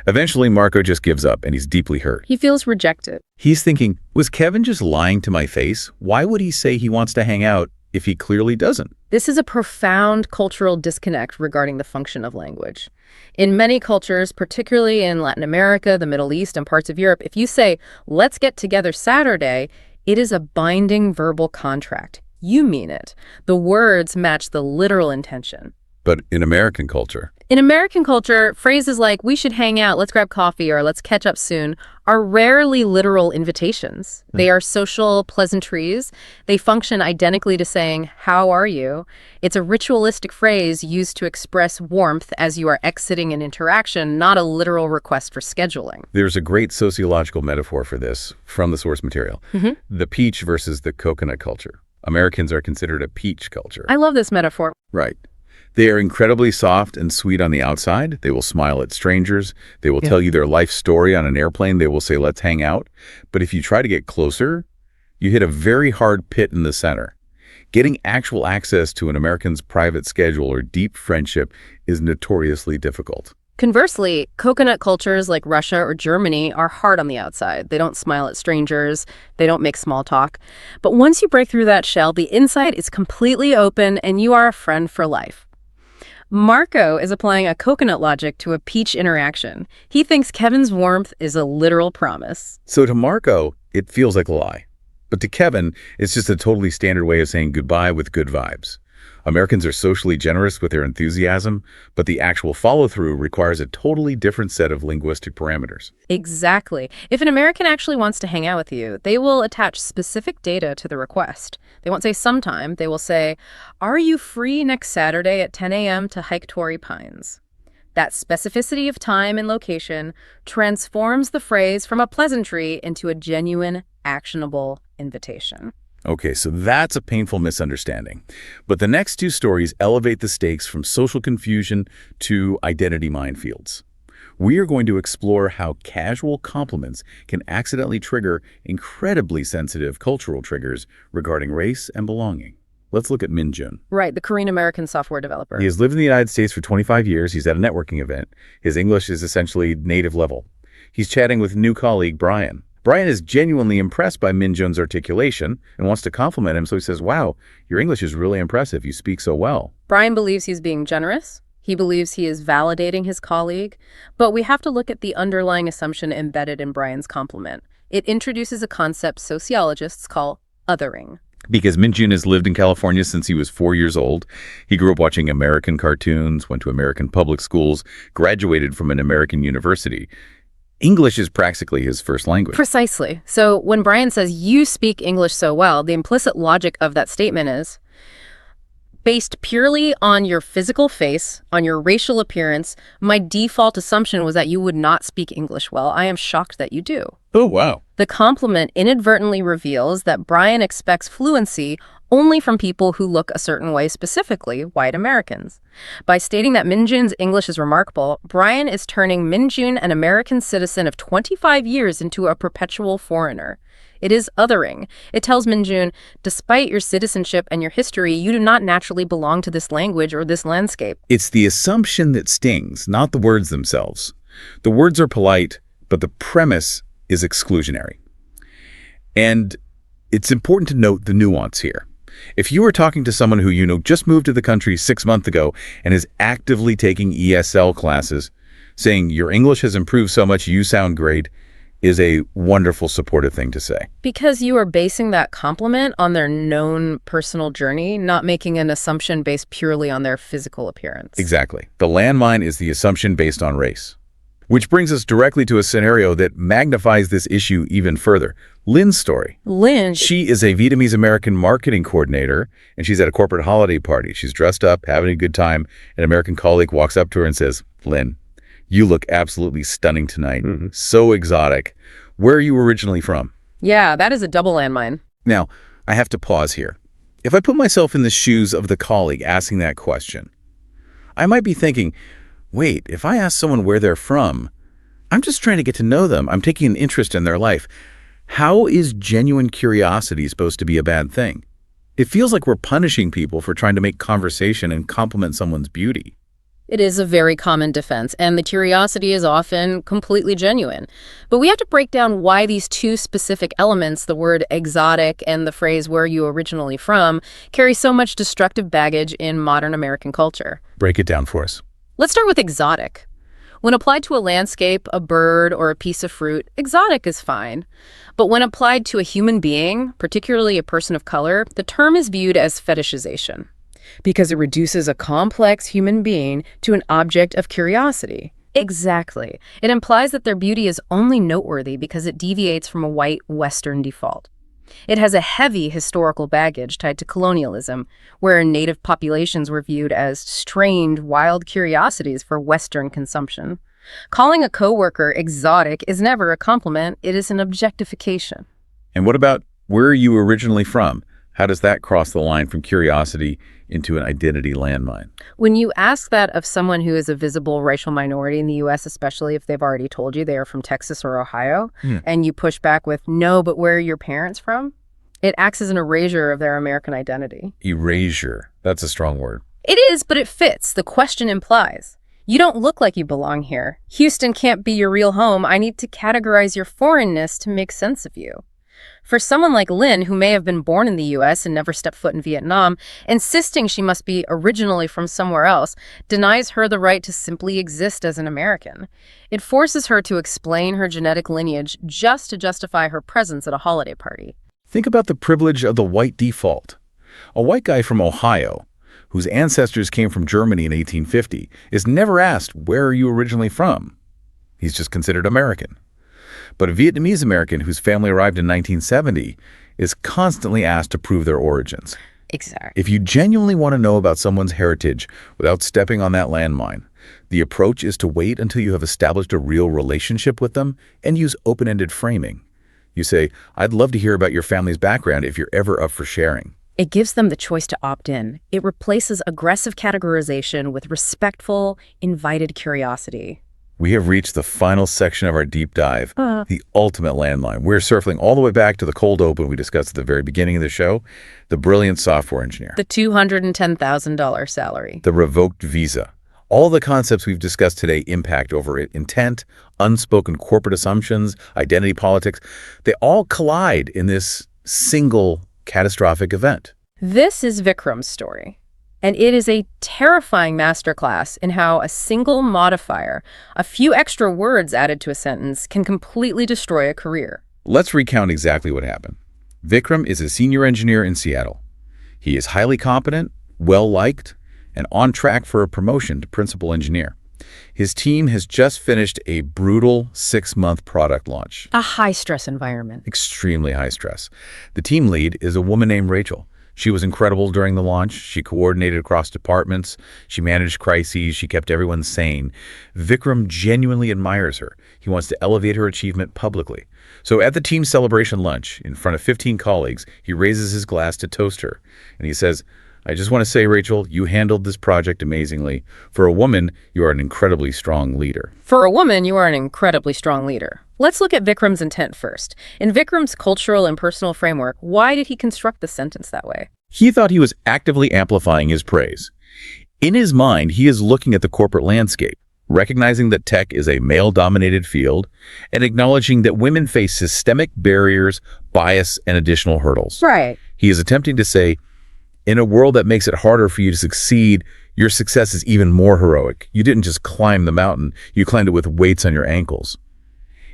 Eventually, Marco just gives up and he's deeply hurt. He feels rejected. He's thinking, was Kevin just lying to my face? Why would he say he wants to hang out if he clearly doesn't? This is a profound cultural disconnect regarding the function of language. In many cultures, particularly in Latin America, the Middle East, and parts of Europe, if you say, "Let's get together Saturday," it is a binding verbal contract. You mean it. The words match the literal intention. But in American culture, In American culture, phrases like, "we should hang out, let's grab coffee," or "let's catch up soon," are rarely literal invitations. They are social pleasantries. They function identically to saying, "How are you?" It's a ritualistic phrase used to express warmth as you are exiting an interaction, not a literal request for scheduling. there's a great sociological metaphor for this from the source material. The peach versus the coconut culture. Americans are considered a peach culture. I love this metaphor. Right. They are incredibly soft and sweet on the outside. They will smile at strangers. They will tell you their life story on an airplane. They will say, let's hang out. But if you try to get closer, you hit a very hard pit in the center. Getting actual access to an American's private schedule or deep friendship is notoriously difficult. Conversely, coconut cultures like Russia or Germany are hard on the outside. They don't smile at strangers. They don't make small talk. But once you break through that shell, the inside is completely open and you are a friend for life. Marco is applying a coconut logic to a peach interaction. He thinks Kevin's warmth is a literal promise. So to Marco, it feels like a lie. But to Kevin, it's just a totally standard way of saying goodbye with good vibes. Americans are socially generous with their enthusiasm, but the actual follow-through requires a totally different set of linguistic parameters. Exactly. If an American actually wants to hang out with you, they will attach specific data to the request. They won't say sometime. They will say, "Are you free next Saturday at 10 a.m. to hike Torrey Pines?" That specificity of time and location transforms the phrase from a pleasantry into a genuine, actionable invitation. Okay, so that's a painful misunderstanding. But the next two stories elevate the stakes from social confusion to identity minefields. We are going to explore how casual compliments can accidentally trigger incredibly sensitive cultural triggers regarding race and belonging. Let's look at Min Jun. Right, the Korean-American software developer. He has lived in the United States for 25 years. He's at a networking event. His English is essentially native level. He's chatting with new colleague Brian. Brian is genuinely impressed by Min Jun's articulation and wants to compliment him, so he says, "Wow, your English is really impressive. You speak so well." Brian believes he's being generous. He believes he is validating his colleague. But we have to look at the underlying assumption embedded in Brian's compliment. It introduces a concept sociologists call othering. Because Min Jun has lived in California since he was 4 years old. He grew up watching American cartoons, went to American public schools, graduated from an American university. English is practically his first language. Precisely. So when Brian says, "You speak English so well," the implicit logic of that statement is, based purely on your physical face, on your racial appearance, my default assumption was that you would not speak English well. I am shocked that you do. Oh, wow. The compliment inadvertently reveals that Brian expects fluency only from people who look a certain way, specifically white Americans. By stating that Minjun's English is remarkable, Brian is turning Minjun, an American citizen of 25 years, into a perpetual foreigner. It is othering. It tells Minjun, despite your citizenship and your history, you do not naturally belong to this language or this landscape. It's the assumption that stings, not the words themselves. The words are polite, but the premise is exclusionary. And it's important to note the nuance here. If you are talking to someone who you know just moved to the country 6 months ago and is actively taking ESL classes, saying your English has improved so much you sound great, is a wonderful supportive thing to say. Because you are basing that compliment on their known personal journey, not making an assumption based purely on their physical appearance. Exactly. The landmine is the assumption based on race. Which brings us directly to a scenario that magnifies this issue even further. Lynn's story. Lynn. She is a Vietnamese-American marketing coordinator, and she's at a corporate holiday party. She's dressed up, having a good time. An American colleague walks up to her and says, "Lynn, you look absolutely stunning tonight. So exotic. Where are you originally from?" Yeah, that is a double landmine. Now, I have to pause here. If I put myself in the shoes of the colleague asking that question, I might be thinking, wait, if I ask someone where they're from, I'm just trying to get to know them. I'm taking an interest in their life. How is genuine curiosity supposed to be a bad thing? It feels like we're punishing people for trying to make conversation and compliment someone's beauty. It is a very common defense, and the curiosity is often completely genuine. But we have to break down why these two specific elements, the word exotic and the phrase where are you originally from, carry so much destructive baggage in modern American culture. Break it down for us. Let's start with exotic. When applied to a landscape, a bird, or a piece of fruit, exotic is fine. But when applied to a human being, particularly a person of color, the term is viewed as fetishization, because it reduces a complex human being to an object of curiosity. Exactly. It implies that their beauty is only noteworthy because it deviates from a white Western default. It has a heavy historical baggage tied to colonialism, where native populations were viewed as strained, wild curiosities for Western consumption. Calling a coworker exotic is never a compliment, it is an objectification. And what about where are you originally from? How does that cross the line from curiosity into an identity landmine? When you ask that of someone who is a visible racial minority in the U.S., especially if they've already told you they are from Texas or Ohio, and you push back with, no, but where are your parents from? It acts as an erasure of their American identity. Erasure. That's a strong word. It is, but it fits. The question implies. You don't look like you belong here. Houston can't be your real home. I need to categorize your foreignness to make sense of you. For someone like Lynn, who may have been born in the U.S. and never stepped foot in Vietnam, insisting she must be originally from somewhere else denies her the right to simply exist as an American. It forces her to explain her genetic lineage just to justify her presence at a holiday party. Think about the privilege of the white default. A white guy from Ohio, whose ancestors came from Germany in 1850, is never asked, where are you originally from? He's just considered American. But a Vietnamese American whose family arrived in 1970 is constantly asked to prove their origins. Exactly. If you genuinely want to know about someone's heritage without stepping on that landmine, the approach is to wait until you have established a real relationship with them and use open-ended framing. You say, I'd love to hear about your family's background if you're ever up for sharing. It gives them the choice to opt in. It replaces aggressive categorization with respectful, invited curiosity. We have reached the final section of our deep dive, the ultimate landmine. We're circling all the way back to the cold open we discussed at the very beginning of the show, the brilliant software engineer. The $210,000 salary. The revoked visa. All the concepts we've discussed today impact over it. Intent, unspoken corporate assumptions, identity politics. They all collide in this single catastrophic event. This is Vikram's story. And it is a terrifying masterclass in how a single modifier, a few extra words added to a sentence, can completely destroy a career. Let's recount exactly what happened. Vikram is a senior engineer in Seattle. He is highly competent, well-liked, and on track for a promotion to principal engineer. His team has just finished a brutal 6-month product launch. A high-stress environment. Extremely high stress. The team lead is a woman named Rachel. She was incredible during the launch. She coordinated across departments. She managed crises. She kept everyone sane. Vikram genuinely admires her. He wants to elevate her achievement publicly. So at the team celebration lunch, in front of 15 colleagues, he raises his glass to toast her. And he says, "I just want to say, Rachel, you handled this project amazingly. For a woman, you are an incredibly strong leader." For a woman, you are an incredibly strong leader. Let's look at Vikram's intent first. In Vikram's cultural and personal framework, why did he construct the sentence that way? He thought he was actively amplifying his praise. In his mind, he is looking at the corporate landscape, recognizing that tech is a male-dominated field, and acknowledging that women face systemic barriers, bias, and additional hurdles. Right. He is attempting to say, in a world that makes it harder for you to succeed, your success is even more heroic. You didn't just climb the mountain, you climbed it with weights on your ankles.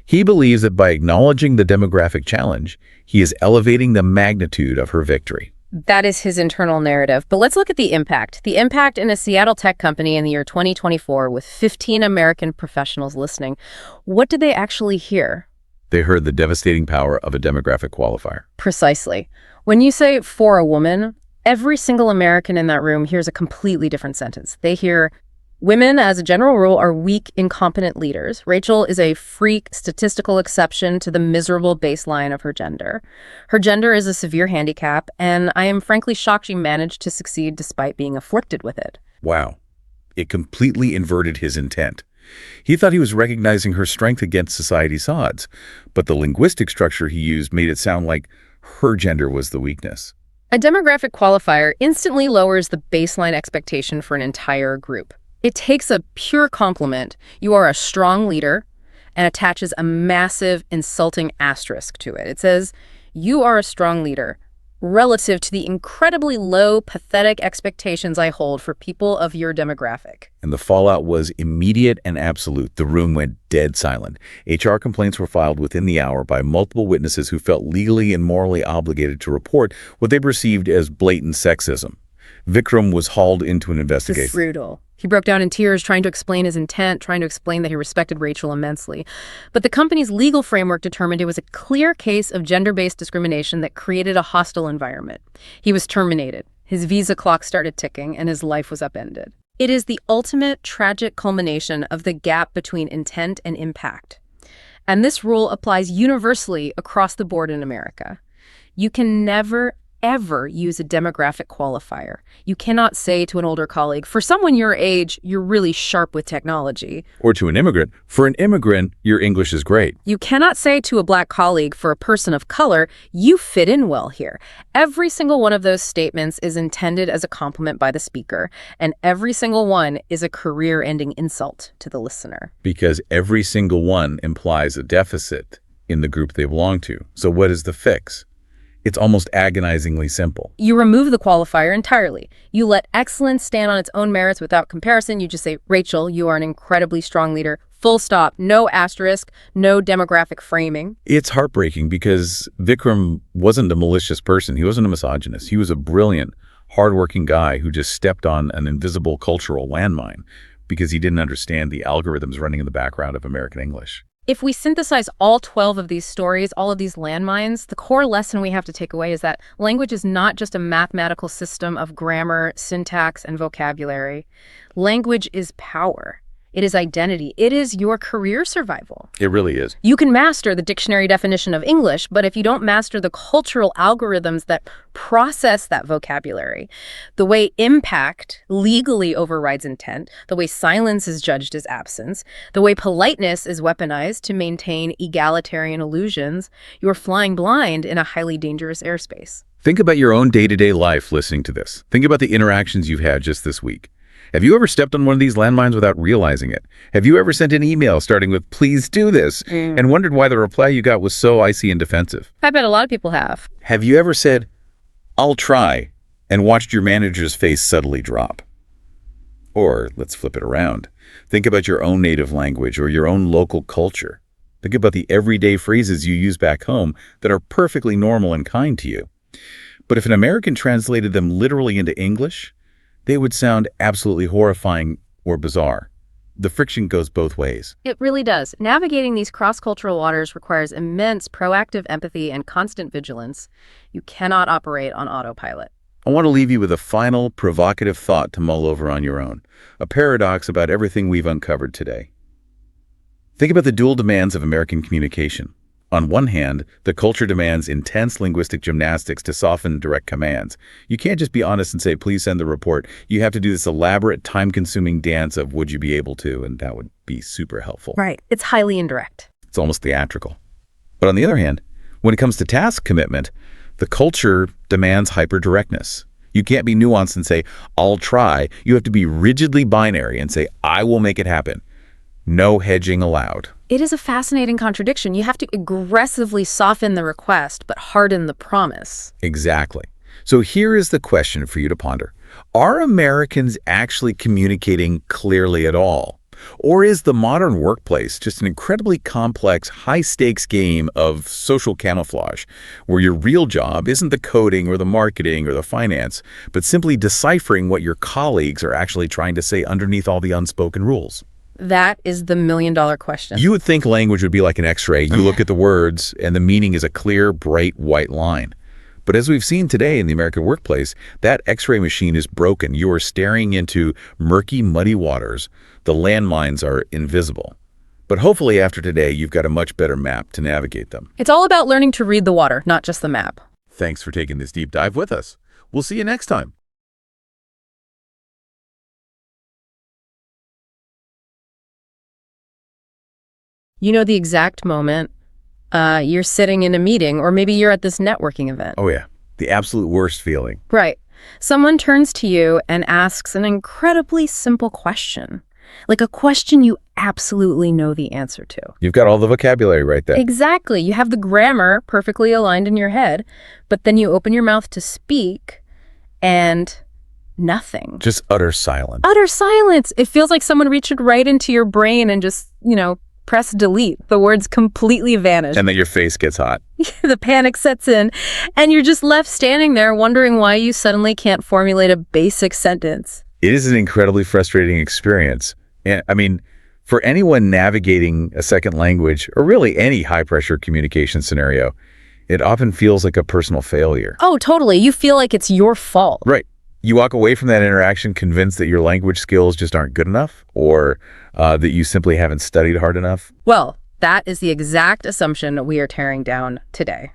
He believes that by acknowledging the demographic challenge, he is elevating the magnitude of her victory. That is his internal narrative. But let's look at the impact. The impact in a Seattle tech company in the year 2024 with 15 American professionals listening. What did they actually hear? They heard the devastating power of a demographic qualifier. Precisely. When you say "for a woman," every single American in that room hears a completely different sentence. They hear, "Women, as a general rule, are weak, incompetent leaders. Rachel is a freak, statistical exception to the miserable baseline of her gender. Her gender is a severe handicap, and I am frankly shocked she managed to succeed despite being afflicted with it." Wow. It completely inverted his intent. He thought he was recognizing her strength against society's odds, but the linguistic structure he used made it sound like her gender was the weakness. A demographic qualifier instantly lowers the baseline expectation for an entire group. It takes a pure compliment, "you are a strong leader," and attaches a massive, insulting asterisk to it. It says, "You are a strong leader," relative to the incredibly low, pathetic expectations I hold for people of your demographic. And the fallout was immediate and absolute. The room went dead silent. HR complaints were filed within the hour by multiple witnesses who felt legally and morally obligated to report what they perceived as blatant sexism. Vikram was hauled into an investigation. This is brutal. He broke down in tears trying to explain his intent, trying to explain that he respected Rachel immensely. But the company's legal framework determined it was a clear case of gender-based discrimination that created a hostile environment. He was terminated. His visa clock started ticking, and his life was upended. It is the ultimate tragic culmination of the gap between intent and impact. And this rule applies universally across the board in America. You can never, ever use a demographic qualifier. You cannot say to an older colleague, "For someone your age, you're really sharp with technology." Or to an immigrant, "For an immigrant, your English is great." You cannot say to a black colleague, "For a person of color, you fit in well here." Every single one of those statements is intended as a compliment by the speaker, and every single one is a career-ending insult to the listener. Because every single one implies a deficit in the group they belong to. So what is the fix? It's almost agonizingly simple. You remove the qualifier entirely. You let excellence stand on its own merits without comparison. You just say, "Rachel, you are an incredibly strong leader." Full stop. No asterisk. No demographic framing. It's heartbreaking because Vikram wasn't a malicious person. He wasn't a misogynist. He was a brilliant, hardworking guy who just stepped on an invisible cultural landmine because he didn't understand the algorithms running in the background of American English. If we synthesize all 12 of these stories, all of these landmines, the core lesson we have to take away is that language is not just a mathematical system of grammar, syntax, and vocabulary. Language is power. It is identity. It is your career survival. It really is. You can master the dictionary definition of English, but if you don't master the cultural algorithms that process that vocabulary, the way impact legally overrides intent, the way silence is judged as absence, the way politeness is weaponized to maintain egalitarian illusions, you're flying blind in a highly dangerous airspace. Think about your own day-to-day life listening to this. Think about the interactions you've had just this week. Have you ever stepped on one of these landmines without realizing it? Have you ever sent an email starting with "please do this" and wondered why the reply you got was so icy and defensive? I bet a lot of people have. Have you ever said, "I'll try," and watched your manager's face subtly drop? Or, let's flip it around. Think about your own native language or your own local culture. Think about the everyday phrases you use back home that are perfectly normal and kind to you. But if an American translated them literally into English, they would sound absolutely horrifying or bizarre. The friction goes both ways. It really does. Navigating these cross-cultural waters requires immense proactive empathy and constant vigilance. You cannot operate on autopilot. I want to leave you with a final provocative thought to mull over on your own, a paradox about everything we've uncovered today. Think about the dual demands of American communication. On one hand, the culture demands intense linguistic gymnastics to soften direct commands. You can't just be honest and say, please send the report. You have to do this elaborate, time-consuming dance of would you be able to, and that would be super helpful. Right. It's highly indirect. It's almost theatrical. But on the other hand, when it comes to task commitment, the culture demands hyper-directness. You can't be nuanced and say, I'll try. You have to be rigidly binary and say, I will make it happen. No hedging allowed. It is a fascinating contradiction. You have to aggressively soften the request, but harden the promise. Exactly. So here is the question for you to ponder. Are Americans actually communicating clearly at all? Or is the modern workplace just an incredibly complex, high-stakes game of social camouflage, where your real job isn't the coding or the marketing or the finance, but simply deciphering what your colleagues are actually trying to say underneath all the unspoken rules? That is the million-dollar question. You would think language would be like an X-ray. You look at the words, and the meaning is a clear, bright, white line. But as we've seen today in the American workplace, that X-ray machine is broken. You are staring into murky, muddy waters. The landmines are invisible. But hopefully after today, you've got a much better map to navigate them. It's all about learning to read the water, not just the map. Thanks for taking this deep dive with us. We'll see you next time. You know the exact moment you're sitting in a meeting, or maybe you're at this networking event. Oh yeah, the absolute worst feeling. Right. Someone turns to you and asks an incredibly simple question, like a question you absolutely know the answer to. You've got all the vocabulary right there. Exactly. You have the grammar perfectly aligned in your head, but then you open your mouth to speak and nothing. Just utter silence. Utter silence. It feels like someone reached right into your brain and just, press delete. The words completely vanish. And then your face gets hot. The panic sets in, and you're just left standing there wondering why you suddenly can't formulate a basic sentence. It is an incredibly frustrating experience. And I mean, for anyone navigating a second language, or really any high-pressure communication scenario, it often feels like a personal failure. Oh, totally. You feel like it's your fault. Right. You walk away from that interaction convinced that your language skills just aren't good enough, or that you simply haven't studied hard enough. Well, that is the exact assumption we are tearing down today.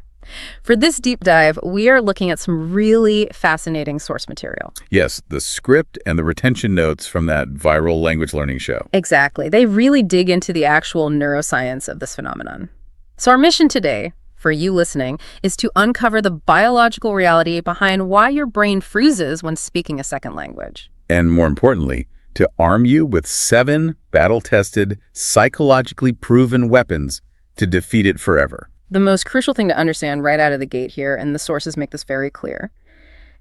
For this deep dive, we are looking at some really fascinating source material. Yes, the script and the retention notes from that viral language learning show. Exactly. They really dig into the actual neuroscience of this phenomenon. So our mission today, for you listening, is to uncover the biological reality behind why your brain freezes when speaking a second language. And more importantly, to arm you with 7 battle-tested, psychologically proven weapons to defeat it forever. The most crucial thing to understand right out of the gate here, and the sources make this very clear,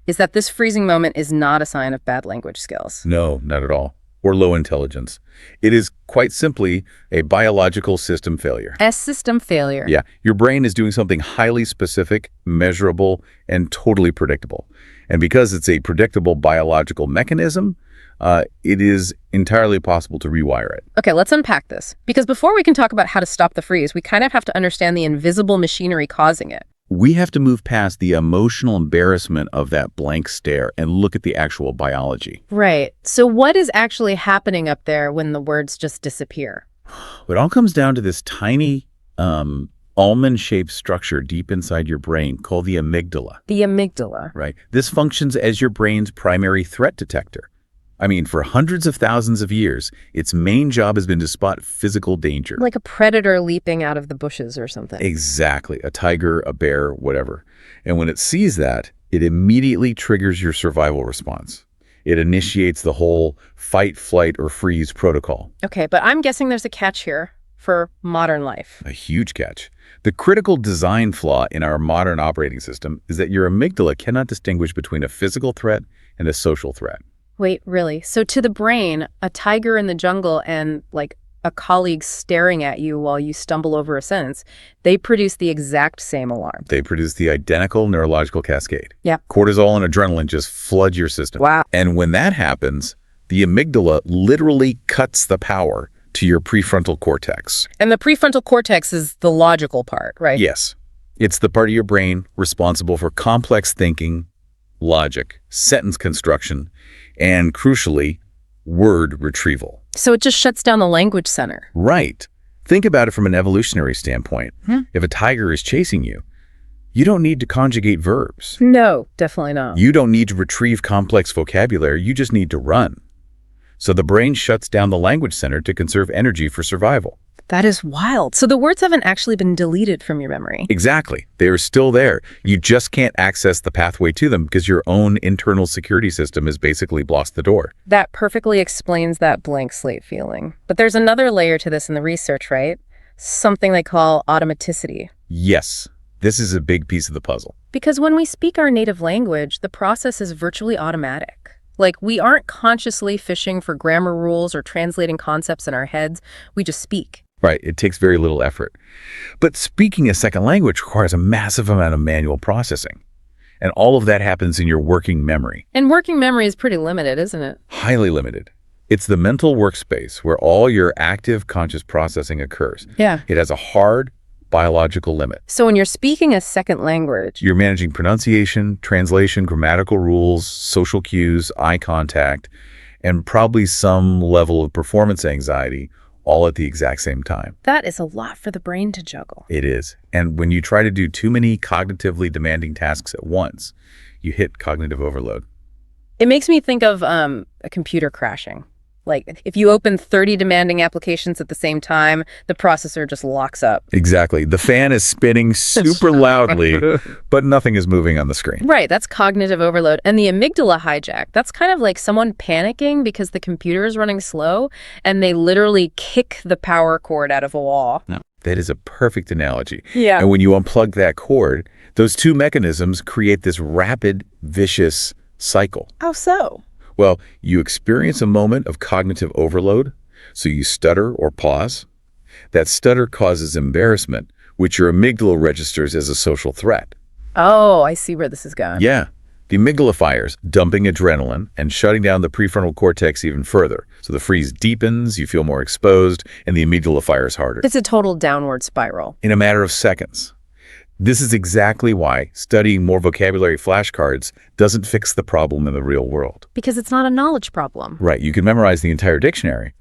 is that this freezing moment is not a sign of bad language skills. No, not at all. Or low intelligence. It is quite simply a biological system failure. A system failure. Yeah, your brain is doing something highly specific, measurable, and totally predictable. And because it's a predictable biological mechanism, it is entirely possible to rewire it. Okay, let's unpack this. Because before we can talk about how to stop the freeze, we kind of have to understand the invisible machinery causing it. We have to move past the emotional embarrassment of that blank stare and look at the actual biology. Right. So what is actually happening up there when the words just disappear? It all comes down to this tiny almond-shaped structure deep inside your brain called the amygdala. The amygdala. Right. This functions as your brain's primary threat detector. I mean, for hundreds of thousands of years, its main job has been to spot physical danger. Like a predator leaping out of the bushes or something. Exactly. A tiger, a bear, whatever. And when it sees that, it immediately triggers your survival response. It initiates the whole fight, flight, or freeze protocol. Okay, but I'm guessing there's a catch here for modern life. A huge catch. The critical design flaw in our modern operating system is that your amygdala cannot distinguish between a physical threat and a social threat. Wait, really? So to the brain, a tiger in the jungle and like a colleague staring at you while you stumble over a sentence, they produce the exact same alarm. They produce the identical neurological cascade. Yeah. Cortisol and adrenaline just flood your system. Wow. And when that happens, the amygdala literally cuts the power to your prefrontal cortex. And the prefrontal cortex is the logical part, right? Yes. It's the part of your brain responsible for complex thinking, logic, sentence construction, and crucially, word retrieval. So it just shuts down the language center. Right. Think about it from an evolutionary standpoint. If a tiger is chasing you, you don't need to conjugate verbs. No, definitely not. You don't need to retrieve complex vocabulary. You just need to run. So the brain shuts down the language center to conserve energy for survival. That is wild. So the words haven't actually been deleted from your memory. Exactly. They are still there. You just can't access the pathway to them because your own internal security system has basically blocked the door. That perfectly explains that blank slate feeling. But there's another layer to this in the research, right? Something they call automaticity. Yes, this is a big piece of the puzzle. Because when we speak our native language, the process is virtually automatic. Like, we aren't consciously fishing for grammar rules or translating concepts in our heads. We just speak. Right, it takes very little effort. But speaking a second language requires a massive amount of manual processing. And all of that happens in your working memory. And working memory is pretty limited, isn't it? Highly limited. It's the mental workspace where all your active conscious processing occurs. Yeah. It has a hard biological limit. So when you're speaking a second language, You're managing pronunciation, translation, grammatical rules, social cues, eye contact, and probably some level of performance anxiety all at the exact same time. that is a lot for the brain to juggle. It is. And when you try to do too many cognitively demanding tasks at once, you hit cognitive overload. It makes me think of a computer crashing. Like, if you open 30 demanding applications at the same time, the processor just locks up. Exactly. The fan is spinning super loudly, but nothing is moving on the screen. Right, that's cognitive overload. And the amygdala hijack, that's kind of like someone panicking because the computer is running slow, and they literally kick the power cord out of a wall. No, that is a perfect analogy. Yeah. And when you unplug that cord, those two mechanisms create this rapid, vicious cycle. How so? Well, you experience a moment of cognitive overload, so you stutter or pause. That stutter causes embarrassment, which your amygdala registers as a social threat. Oh, I see where this is going. Yeah, the amygdala fires, dumping adrenaline and shutting down the prefrontal cortex even further. So the freeze deepens, you feel more exposed, and the amygdala fires harder. It's a total downward spiral. In a matter of seconds. This is exactly why studying more vocabulary flashcards doesn't fix the problem in the real world. Because it's not a knowledge problem. Right, you can memorize the entire dictionary,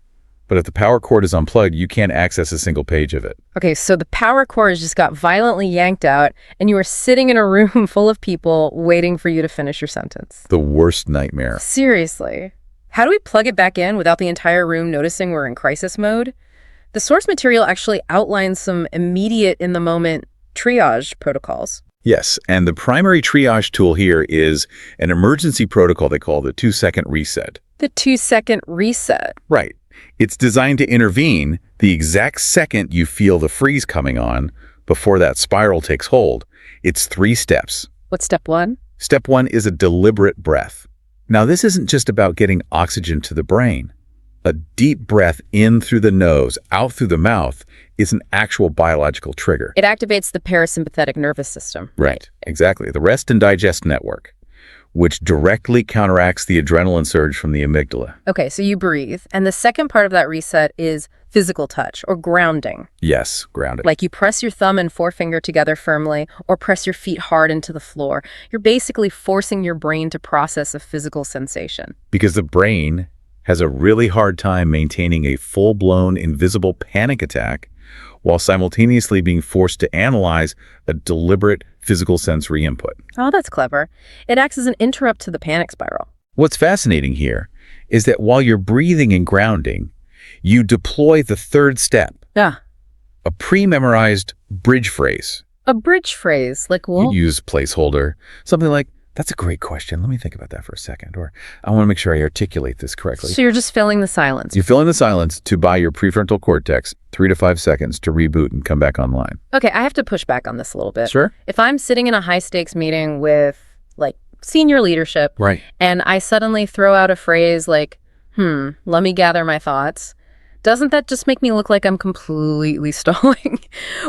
but if the power cord is unplugged, you can't access a single page of it. Okay, so the power cord just got violently yanked out, and you are sitting in a room full of people waiting for you to finish your sentence. The worst nightmare. Seriously. How do we plug it back in without the entire room noticing we're in crisis mode? The source material actually outlines some immediate, in-the-moment triage protocols. Yes, and the primary triage tool here is an emergency protocol they call the 2-second reset. The 2-second reset. Right. It's designed to intervene the exact second you feel the freeze coming on before that spiral takes hold. It's 3 steps. What's step 1? Step 1 is a deliberate breath. Now, this isn't just about getting oxygen to the brain. A deep breath in through the nose, out through the mouth, is an actual biological trigger. It activates the parasympathetic nervous system. Right, exactly. The rest and digest network, which directly counteracts the adrenaline surge from the amygdala. Okay, so you breathe. And the second part of that reset is physical touch or grounding. Yes, grounded. Like you press your thumb and forefinger together firmly or press your feet hard into the floor. You're basically forcing your brain to process a physical sensation. Because the brain has a really hard time maintaining a full-blown invisible panic attack while simultaneously being forced to analyze a deliberate physical sensory input. Oh, that's clever. It acts as an interrupt to the panic spiral. What's fascinating here is that while you're breathing and grounding, you deploy the third step, Yeah. a pre-memorized bridge phrase. A bridge phrase, like You what? use placeholder, something like, "That's a great question. Let me think about that for a second." Or, "I want to make sure I articulate this correctly." So you're just filling the silence. You fill in the silence to buy your prefrontal cortex 3 to 5 seconds to reboot and come back online. Okay, I have to push back on this a little bit. Sure. If I'm sitting in a high-stakes meeting with, like, senior leadership, Right. and I suddenly throw out a phrase like, let me gather my thoughts, doesn't that just make me look like I'm completely stalling?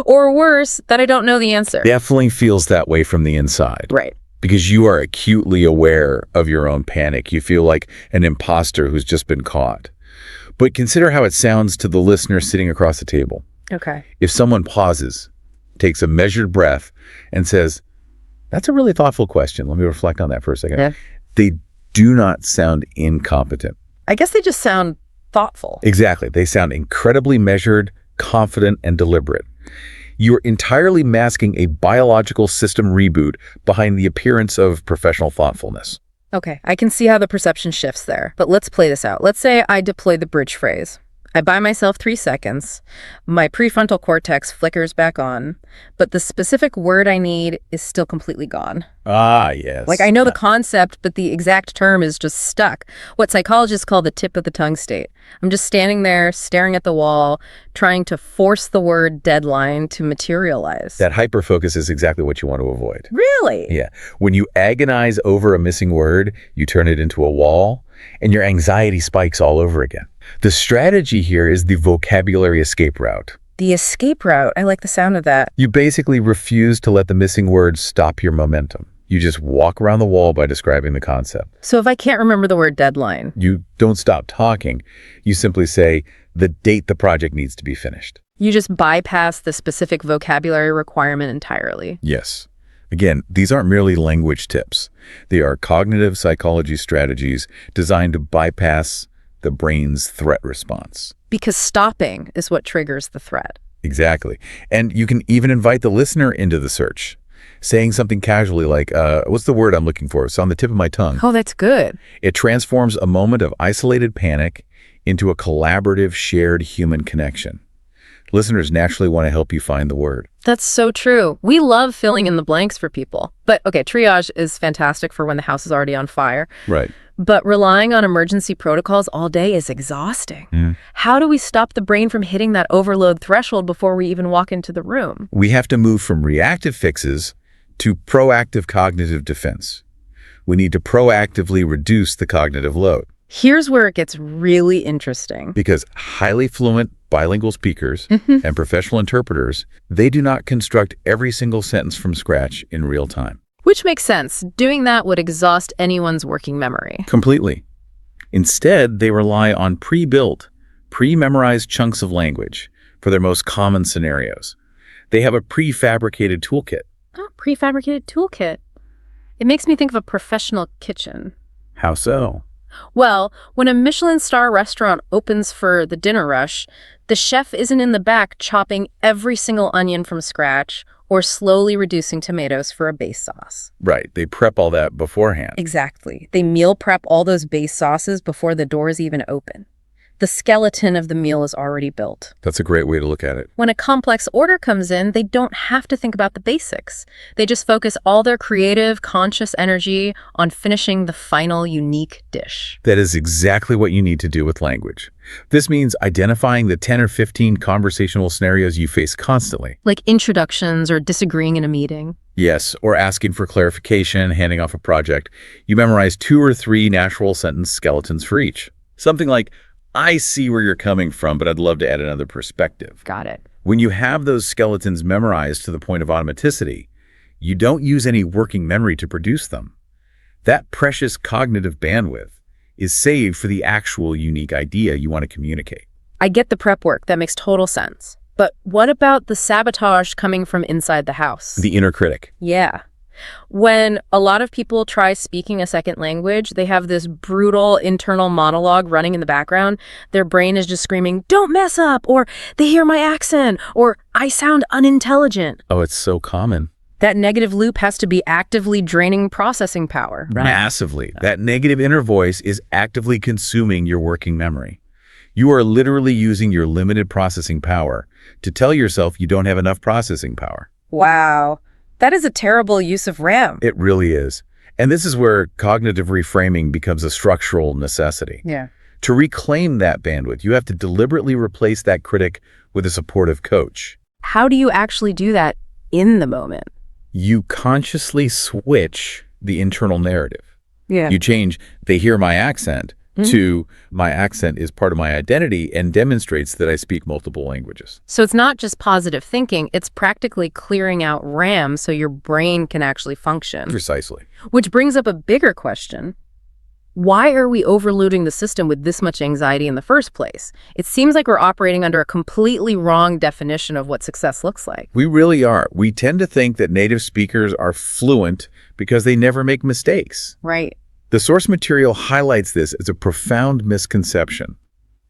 Or worse, that I don't know the answer? Definitely feels that way from the inside. Right. Because you are acutely aware of your own panic. You feel like an imposter who's just been caught. But consider how it sounds to the listener sitting across the table. Okay. If someone pauses, takes a measured breath, and says, That's a really thoughtful question. Let me reflect on that for a second. Yeah. They do not sound incompetent. I guess they just sound thoughtful. Exactly. They sound incredibly measured, confident, and deliberate. You're entirely masking a biological system reboot behind the appearance of professional thoughtfulness. Okay, I can see how the perception shifts there, but let's play this out. Let's say I deploy the bridge phrase. I buy myself 3 seconds, my prefrontal cortex flickers back on, but the specific word I need is still completely gone. Ah, yes. Like, I know the concept, but the exact term is just stuck. What psychologists call the tip of the tongue state. I'm just standing there, staring at the wall, trying to force the word deadline to materialize. That hyperfocus is exactly what you want to avoid. Really? Yeah. When you agonize over a missing word, you turn it into a wall, and your anxiety spikes all over again. The strategy here is the vocabulary escape route. The escape route. I like the sound of that. You basically refuse to let the missing words stop your momentum. You just walk around the wall by describing the concept. So if I can't remember the word deadline, You don't stop talking. You simply say the date the project needs to be finished. you just bypass the specific vocabulary requirement entirely. Yes. Again, these aren't merely language tips. They are cognitive psychology strategies designed to bypass the brain's threat response. Because stopping is what triggers the threat. Exactly. And you can even invite the listener into the search, saying something casually like, what's the word I'm looking for? It's on the tip of my tongue. Oh, that's good. It transforms a moment of isolated panic into a collaborative, shared human connection. Listeners naturally want to help you find the word. That's so true. We love filling in the blanks for people. But okay, triage is fantastic for when the house is already on fire. Right. But relying on emergency protocols all day is exhausting. How do we stop the brain from hitting that overload threshold before we even walk into the room? We have to move from reactive fixes to proactive cognitive defense. We need to proactively reduce the cognitive load. Here's where it gets really interesting. Because highly fluent bilingual speakers and professional interpreters, they do not construct every single sentence from scratch in real time. Which makes sense. Doing that would exhaust anyone's working memory. Completely. Instead, they rely on pre-built, pre-memorized chunks of language for their most common scenarios. They have a prefabricated toolkit. Oh, prefabricated toolkit. It makes me think of a professional kitchen. How so? Well, when a Michelin star restaurant opens for the dinner rush, the chef isn't in the back chopping every single onion from scratch or slowly reducing tomatoes for a base sauce. Right. They prep all that beforehand. Exactly. They meal prep all those base sauces before the doors even open. The skeleton of the meal is already built. That's a great way to look at it. When a complex order comes in, they don't have to think about the basics. They just focus all their creative, conscious energy on finishing the final unique dish. That is exactly what you need to do with language. This means identifying the 10 or 15 conversational scenarios you face constantly. Like introductions or disagreeing in a meeting. Yes, or asking for clarification, handing off a project. You memorize 2 or 3 natural sentence skeletons for each. Something like, I see where you're coming from, but I'd love to add another perspective. Got it. When you have those skeletons memorized to the point of automaticity, you don't use any working memory to produce them. That precious cognitive bandwidth is saved for the actual unique idea you want to communicate. I get the prep work. That makes total sense. But what about the sabotage coming from inside the house? The inner critic. Yeah. When a lot of people try speaking a second language, they have this brutal internal monologue running in the background. Their brain is just screaming, "Don't mess up," or "They hear my accent," or "I sound unintelligent." Oh, it's so common. That negative loop has to be actively draining processing power. Massively. That negative inner voice is actively consuming your working memory. You are literally using your limited processing power to tell yourself you don't have enough processing power. Wow. That is a terrible use of RAM. It really is. And this is where cognitive reframing becomes a structural necessity. Yeah. To reclaim that bandwidth, you have to deliberately replace that critic with a supportive coach. How do you actually do that in the moment? You consciously switch the internal narrative. Yeah. You change, "They hear my accent," to "My accent is part of my identity and demonstrates that I speak multiple languages." So it's not just positive thinking, it's practically clearing out RAM so your brain can actually function. Precisely. Which brings up a bigger question. Why are we overloading the system with this much anxiety in the first place? It seems like we're operating under a completely wrong definition of what success looks like. We really are. We tend to think that native speakers are fluent because they never make mistakes. Right. The source material highlights this as a profound misconception.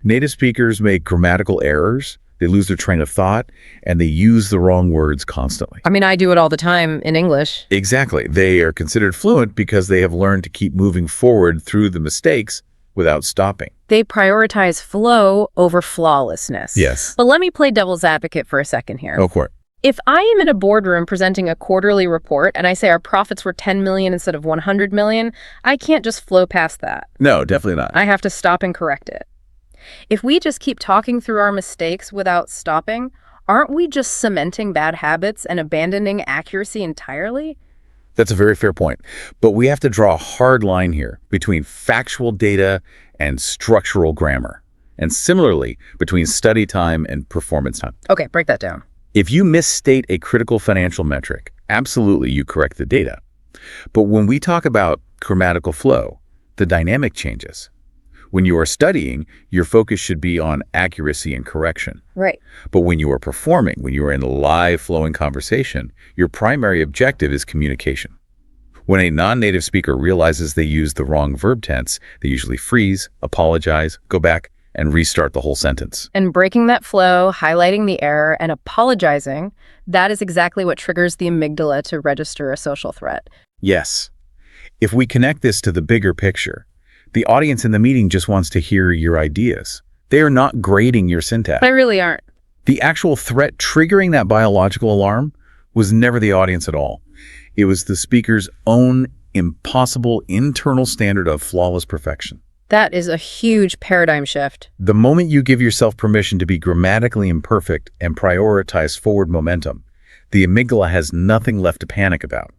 Native speakers make grammatical errors, they lose their train of thought, and they use the wrong words constantly. I mean, I do it all the time in English. Exactly. They are considered fluent because they have learned to keep moving forward through the mistakes without stopping. They prioritize flow over flawlessness. Yes. But let me play devil's advocate for a second here. Go for it. If I am in a boardroom presenting a quarterly report and I say our profits were 10 million instead of 100 million, I can't just flow past that. No, definitely not. I have to stop and correct it. If we just keep talking through our mistakes without stopping, aren't we just cementing bad habits and abandoning accuracy entirely? That's a very fair point. But we have to draw a hard line here between factual data and structural grammar, and similarly between study time and performance time. Okay, break that down. If you misstate a critical financial metric, absolutely you correct the data. But when we talk about grammatical flow, the dynamic changes. When you are studying, your focus should be on accuracy and correction. Right. But when you are performing, when you are in a live flowing conversation, your primary objective is communication. When a non-native speaker realizes they use the wrong verb tense, they usually freeze, apologize, go back, and restart the whole sentence. And breaking that flow, highlighting the error, and apologizing, that is exactly what triggers the amygdala to register a social threat. Yes. If we connect this to the bigger picture, the audience in the meeting just wants to hear your ideas. They are not grading your syntax. They really aren't. The actual threat triggering that biological alarm was never the audience at all. It was the speaker's own impossible internal standard of flawless perfection. That is a huge paradigm shift. The moment you give yourself permission to be grammatically imperfect and prioritize forward momentum, the amygdala has nothing left to panic about.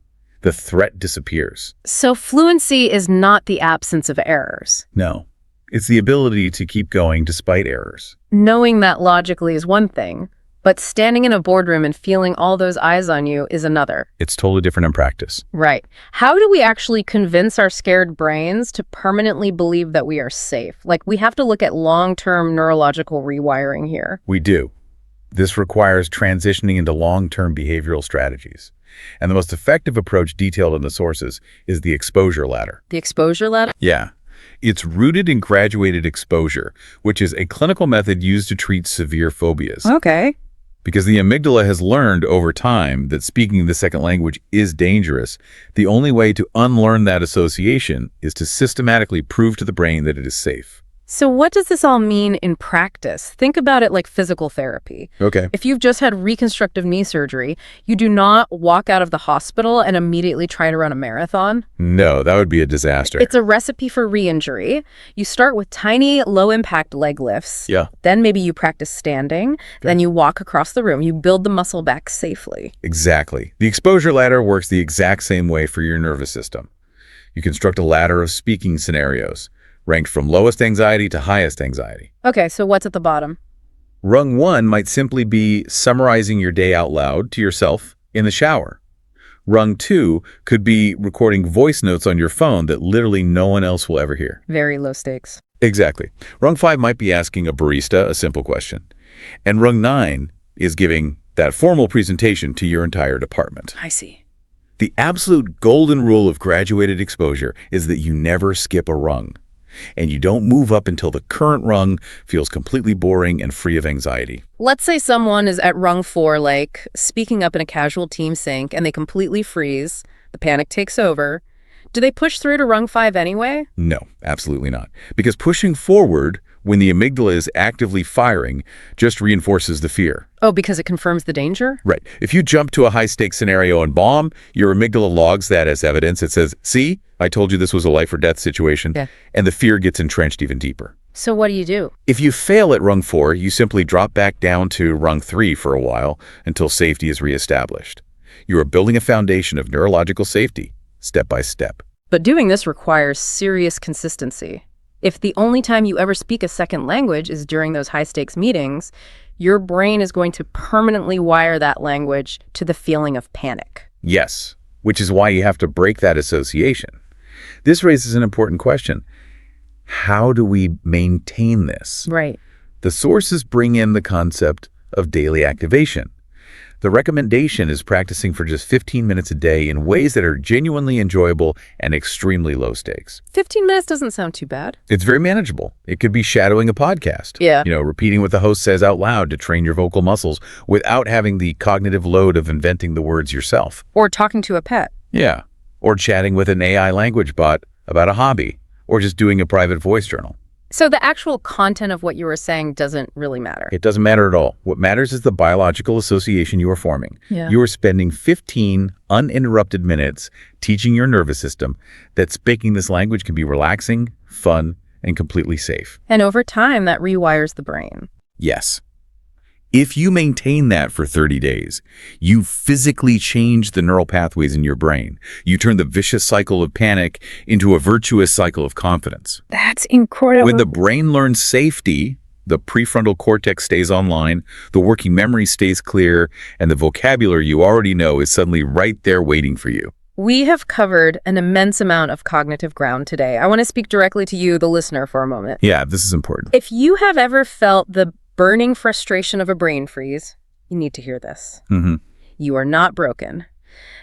The threat disappears. So fluency is not the absence of errors. No, it's the ability to keep going despite errors. Knowing that logically is one thing, but standing in a boardroom and feeling all those eyes on you is another. It's totally different in practice. Right. How do we actually convince our scared brains to permanently believe that we are safe? Like, we have to look at long-term neurological rewiring here. We do. This requires transitioning into long-term behavioral strategies. And the most effective approach detailed in the sources is the exposure ladder. The exposure ladder? Yeah. It's rooted in graduated exposure, which is a clinical method used to treat severe phobias. Okay. Because the amygdala has learned over time that speaking the second language is dangerous, the only way to unlearn that association is to systematically prove to the brain that it is safe. So what does this all mean in practice? Think about it like physical therapy. Okay. If you've just had reconstructive knee surgery, you do not walk out of the hospital and immediately try to run a marathon. No, that would be a disaster. It's a recipe for re-injury. You start with tiny, low-impact leg lifts. Yeah. Then maybe you practice standing. Then you walk across the room. You build the muscle back safely. Exactly. The exposure ladder works the exact same way for your nervous system. You construct a ladder of speaking scenarios, ranked from lowest anxiety to highest anxiety. Okay, so what's at the bottom? Rung 1 might simply be summarizing your day out loud to yourself in the shower. Rung 2 could be recording voice notes on your phone that literally no one else will ever hear. Very low stakes. Exactly. Rung 5 might be asking a barista a simple question. And Rung 9 is giving that formal presentation to your entire department. I see. The absolute golden rule of graduated exposure is that you never skip a rung. And you don't move up until the current rung feels completely boring and free of anxiety. Let's say someone is at rung 4, like speaking up in a casual team sync, and they completely freeze. The panic takes over. Do they push through to rung 5 anyway? No, absolutely not. Because pushing forward when the amygdala is actively firing just reinforces the fear. Oh, because it confirms the danger? Right. If you jump to a high-stakes scenario and bomb, your amygdala logs that as evidence. It says, see, I told you this was a life-or-death situation. Yeah. And the fear gets entrenched even deeper. So what do you do? If you fail at rung 4, you simply drop back down to rung 3 for a while until safety is reestablished. You are building a foundation of neurological safety, step by step. But doing this requires serious consistency. If the only time you ever speak a second language is during those high-stakes meetings, your brain is going to permanently wire that language to the feeling of panic. Yes, which is why you have to break that association. This raises an important question. How do we maintain this? Right. The sources bring in the concept of daily activation. The recommendation is practicing for just 15 minutes a day in ways that are genuinely enjoyable and extremely low stakes. 15 minutes doesn't sound too bad. It's very manageable. It could be shadowing a podcast. Yeah. Repeating what the host says out loud to train your vocal muscles without having the cognitive load of inventing the words yourself. Or talking to a pet. Yeah. Or chatting with an AI language bot about a hobby, or just doing a private voice journal. So the actual content of what you were saying doesn't really matter. It doesn't matter at all. What matters is the biological association you are forming. Yeah. You are spending 15 uninterrupted minutes teaching your nervous system that speaking this language can be relaxing, fun, and completely safe. And over time, that rewires the brain. Yes. If you maintain that for 30 days, you physically change the neural pathways in your brain. You turn the vicious cycle of panic into a virtuous cycle of confidence. That's incredible. When the brain learns safety, the prefrontal cortex stays online, the working memory stays clear, and the vocabulary you already know is suddenly right there waiting for you. We have covered an immense amount of cognitive ground today. I want to speak directly to you, the listener, for a moment. Yeah, this is important. If you have ever felt the burning frustration of a brain freeze, you need to hear this. You are not broken.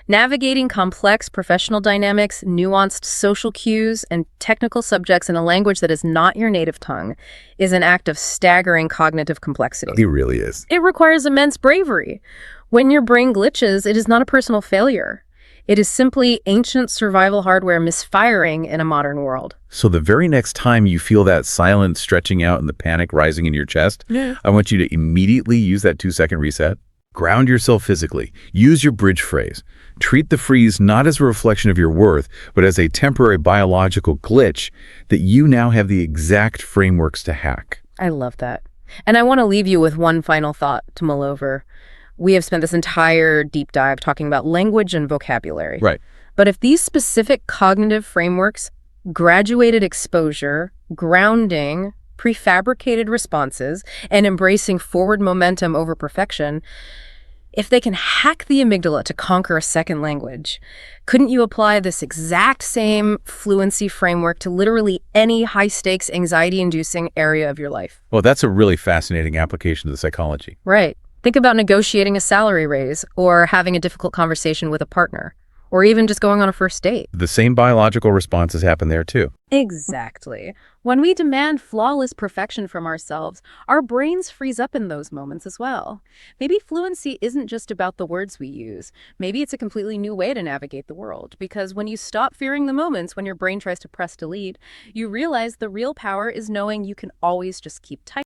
Navigating complex professional dynamics, nuanced social cues, and technical subjects in a language that is not your native tongue is an act of staggering cognitive complexity. It really is. It requires immense bravery. When your brain glitches, it is not a personal failure. It is simply ancient survival hardware misfiring in a modern world. So the very next time you feel that silence stretching out and the panic rising in your chest, I want you to immediately use that 2-second reset. Ground yourself physically. Use your bridge phrase. Treat the freeze not as a reflection of your worth, but as a temporary biological glitch that you now have the exact frameworks to hack. I love that. And I want to leave you with one final thought to mull over. We have spent this entire deep dive talking about language and vocabulary. Right. But if these specific cognitive frameworks, graduated exposure, grounding, prefabricated responses, and embracing forward momentum over perfection, if they can hack the amygdala to conquer a second language, couldn't you apply this exact same fluency framework to literally any high-stakes, anxiety-inducing area of your life? Well, that's a really fascinating application of the psychology. Right. Think about negotiating a salary raise, or having a difficult conversation with a partner, or even just going on a first date. The same biological responses happen there too. Exactly. When we demand flawless perfection from ourselves, our brains freeze up in those moments as well. Maybe fluency isn't just about the words we use. Maybe it's a completely new way to navigate the world. Because when you stop fearing the moments when your brain tries to press delete, you realize the real power is knowing you can always just keep typing.